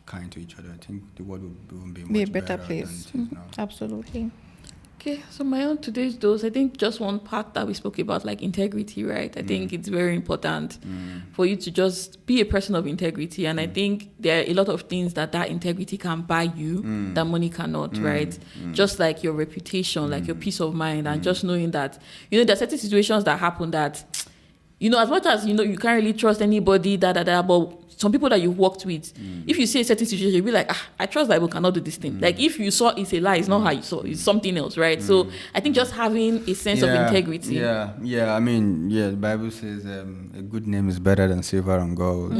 kind to each other, I think the world would be a better place. Than it is now. Absolutely. Okay, so my own today's dose, I think just one part that we spoke about, like integrity, right? I think it's very important for you to just be a person of integrity. And I think there are a lot of things that integrity can buy you that money cannot, right? Just like your reputation, like your peace of mind, and just knowing that, there are certain situations that happen that, as much as, you can't really trust anybody, but some people that you've worked with, if you see a certain situation, you'll be like, I trust that I cannot do this thing. Like if you saw it's a lie, it's not how you saw, it's something else, right? So I think just having a sense of integrity. Yeah. I mean, the Bible says a good name is better than silver and gold.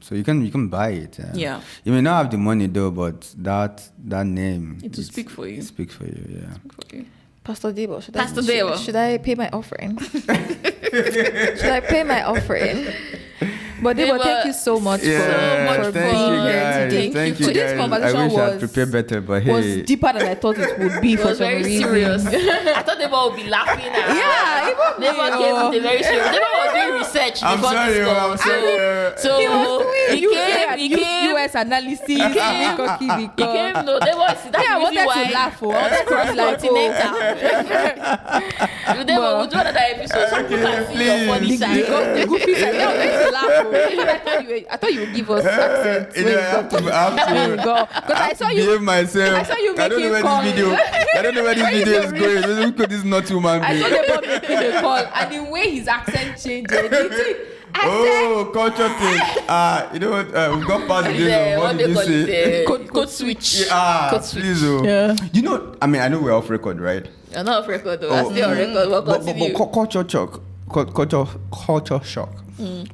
So you can buy it. You may not have the money though, but that name, it will speak for you. Speak for you, yeah. Speak for you. Pastor Debo, should Debo, I pay my offering? Should I pay my offering? But Debo, thank you so much for being here today. Thank you, Today's conversation I wish I prepared better, but was deeper than I thought it would be for some reason. Serious. I thought Debo would be laughing at Debo came with a very serious. Debo was doing research I'm before sorry, this call. I'm sorry. So he came. US analysis. He came. No, they was. That's I the reason wanted why. to laugh. You never will do another episode so people can see your funny side. The goofy side. Yeah, I wanted to laugh. I thought you would give us accents. You know, I have to Because I saw you. behave myself. I saw you I don't know making where this video. I don't know where this video is going. Look at this not human I being. saw Debo making a call, and the way his accent changed. Oh, culture thing. You know what? We've got past the days of what did you say? Code switch. Code switch. Please, Yeah. You know, I mean, I know we're off record, right? You're not off record though. I'm still on record. We'll continue. But culture shock.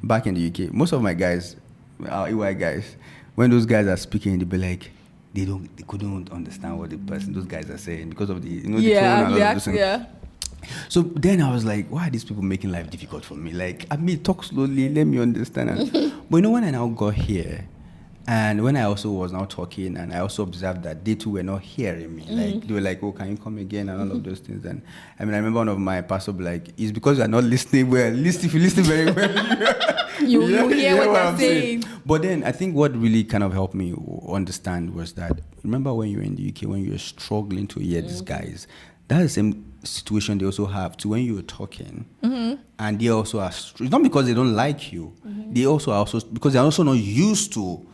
Back in the UK, most of my guys, our EY guys, when those guys are speaking, they be like, they couldn't understand what those guys are saying because of the tone and all of those. So then I was like, why are these people making life difficult for me? Like, I mean, talk slowly, let me understand. But you know, when I now got here, and when I also was now talking, and I also observed that they too were not hearing me. Like, they were like, oh, can you come again? And all of those things. And I mean, I remember one of my pastors like, it's because you're not listening well. If you listen very well, you hear what they're saying. But then I think what really kind of helped me understand was that, remember when you were in the UK, when you were struggling to hear these guys, that's the same situation they also have to when you were talking, and they also are. It's not because they don't like you. They also are because they're also not used to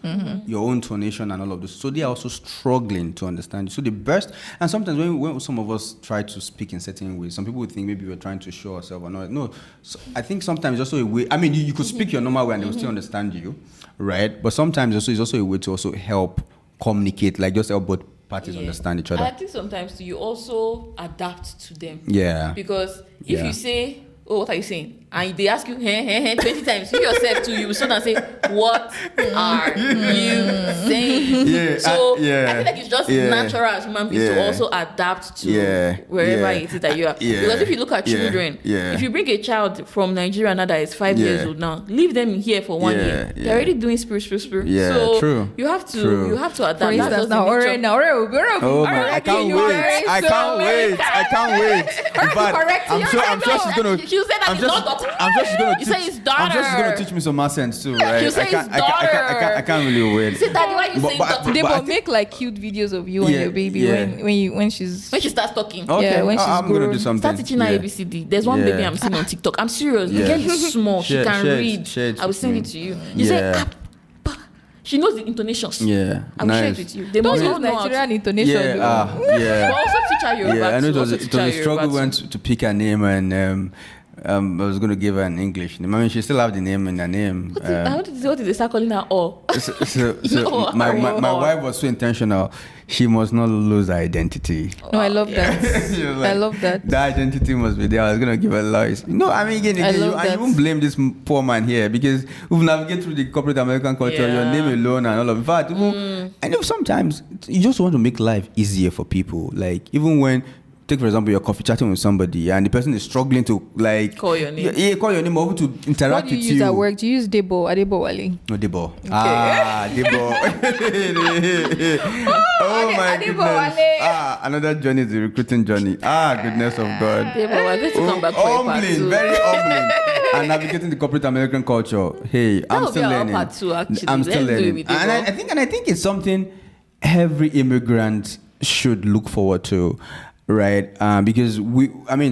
your own tonation and all of this. So they are also struggling to understand you. So the best, and sometimes when some of us try to speak in certain ways, some people would think maybe we're trying to show ourselves or not. No, so I think sometimes it's also a way. I mean, you could speak your normal way and they will still understand you, right? But sometimes it's also a way to also help communicate, like just help both parties understand each other. I think sometimes you also adapt to them. Yeah. Because if you say, oh, what are you saying? And they ask you, 20 times, you yourself too, you will soon and say, what are you saying? Yeah. So I feel like it's just natural as human beings to also adapt to wherever it is that you are. Because if you look at children, if you bring a child from Nigeria now that is 5 years old now, leave them here for 1 year. They're already doing spirit. Yeah, so true. you have to adapt. For instance, oh my, I can't wait. In fact, I'm sure she's gonna. She'll say that it's not daughter. I'm sure she's gonna. You say it's daughter. I'm sure she's gonna teach me some accents too, right? She'll say it's daughter. I can't really wait. Say daddy, why you saying daughter? They will make like cute videos of you and your baby when she starts talking. Okay, when she's I'm gonna do something. Start teaching her ABCD. There's one baby I'm seeing on TikTok. I'm serious. The girl is small. She can read. I will send it to you. You say. She knows the intonations. Yeah, I will share it with you. They don't must use know Nigerian intonation. But also teach her Yoruba. I know it was a struggle when to pick her name, and I was going to give her an English name. I mean, she still have the name in her name. What did they start calling her? So my wife was so intentional. She must not lose her identity. No, I love that. I love that. The identity must be there. I was going to give her lies. No, I mean, again, you won't blame this poor man here because we've navigated through the corporate American culture, your name alone and all of that. In fact, I know sometimes you just want to make life easier for people. Like, even when, take for example, you're coffee chatting with somebody and the person is struggling to like call your name. Yeah, call your name or to interact with you. What do you use at work? Do you use Debo? Adebo Wale? No, Debo. Okay. Debo. Oh my goodness. Another journey is the recruiting journey. Goodness of God. Debo, we're going to come back for part two. Very humbling. And navigating the corporate American culture. Hey, I'm still learning. Part two, actually. I'm still learning. And I think it's something every immigrant should look forward to. Right, because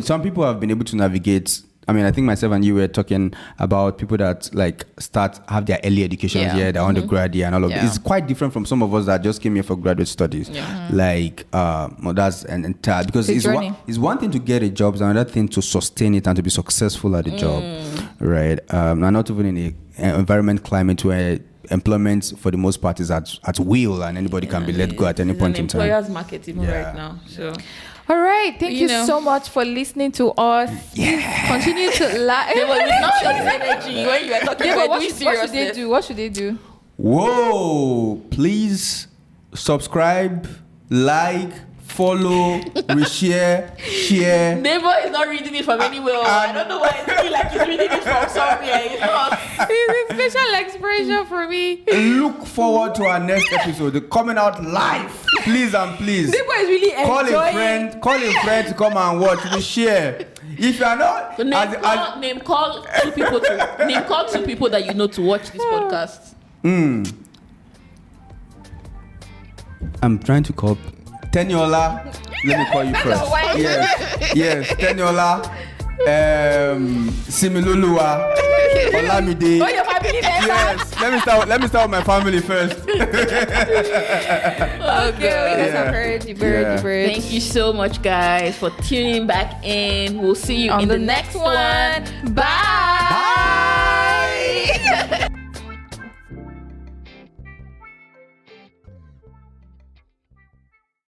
some people have been able to navigate. I mean, I think myself and you were talking about people that like have their early education here, their undergrad here, and all of that. It's quite different from some of us that just came here for graduate studies. Like, that's an entire, because it's one thing to get a job, it's another thing to sustain it and to be successful at the job, right? And not even in an environment climate where employment for the most part is at will and anybody can be let go at any point in time. Employer's market even right now. So. All right, thank you so much for listening to us. Continue to like. They will not show this energy when you are talking about doing seriousness. What should they do? Whoa! Please subscribe, like, follow, share. Debo is not reading it from anywhere. I don't know why I feel like he's reading it from somewhere. It's not. It's a special expression for me. Look forward to our next episode. Coming out live. Please and please. Debo is really enjoying. Call a friend to come and watch. We share. If you are not, name call two people that you know to watch this podcast. I'm trying to call Teniola. Let me call you first. Yes, Teniola. Similulua. Olamide. Oh, your family there. Yes. Let me start with my family first. Okay, you guys have heard the bird. Thank you so much, guys, for tuning back in. We'll see you in the next one. Bye.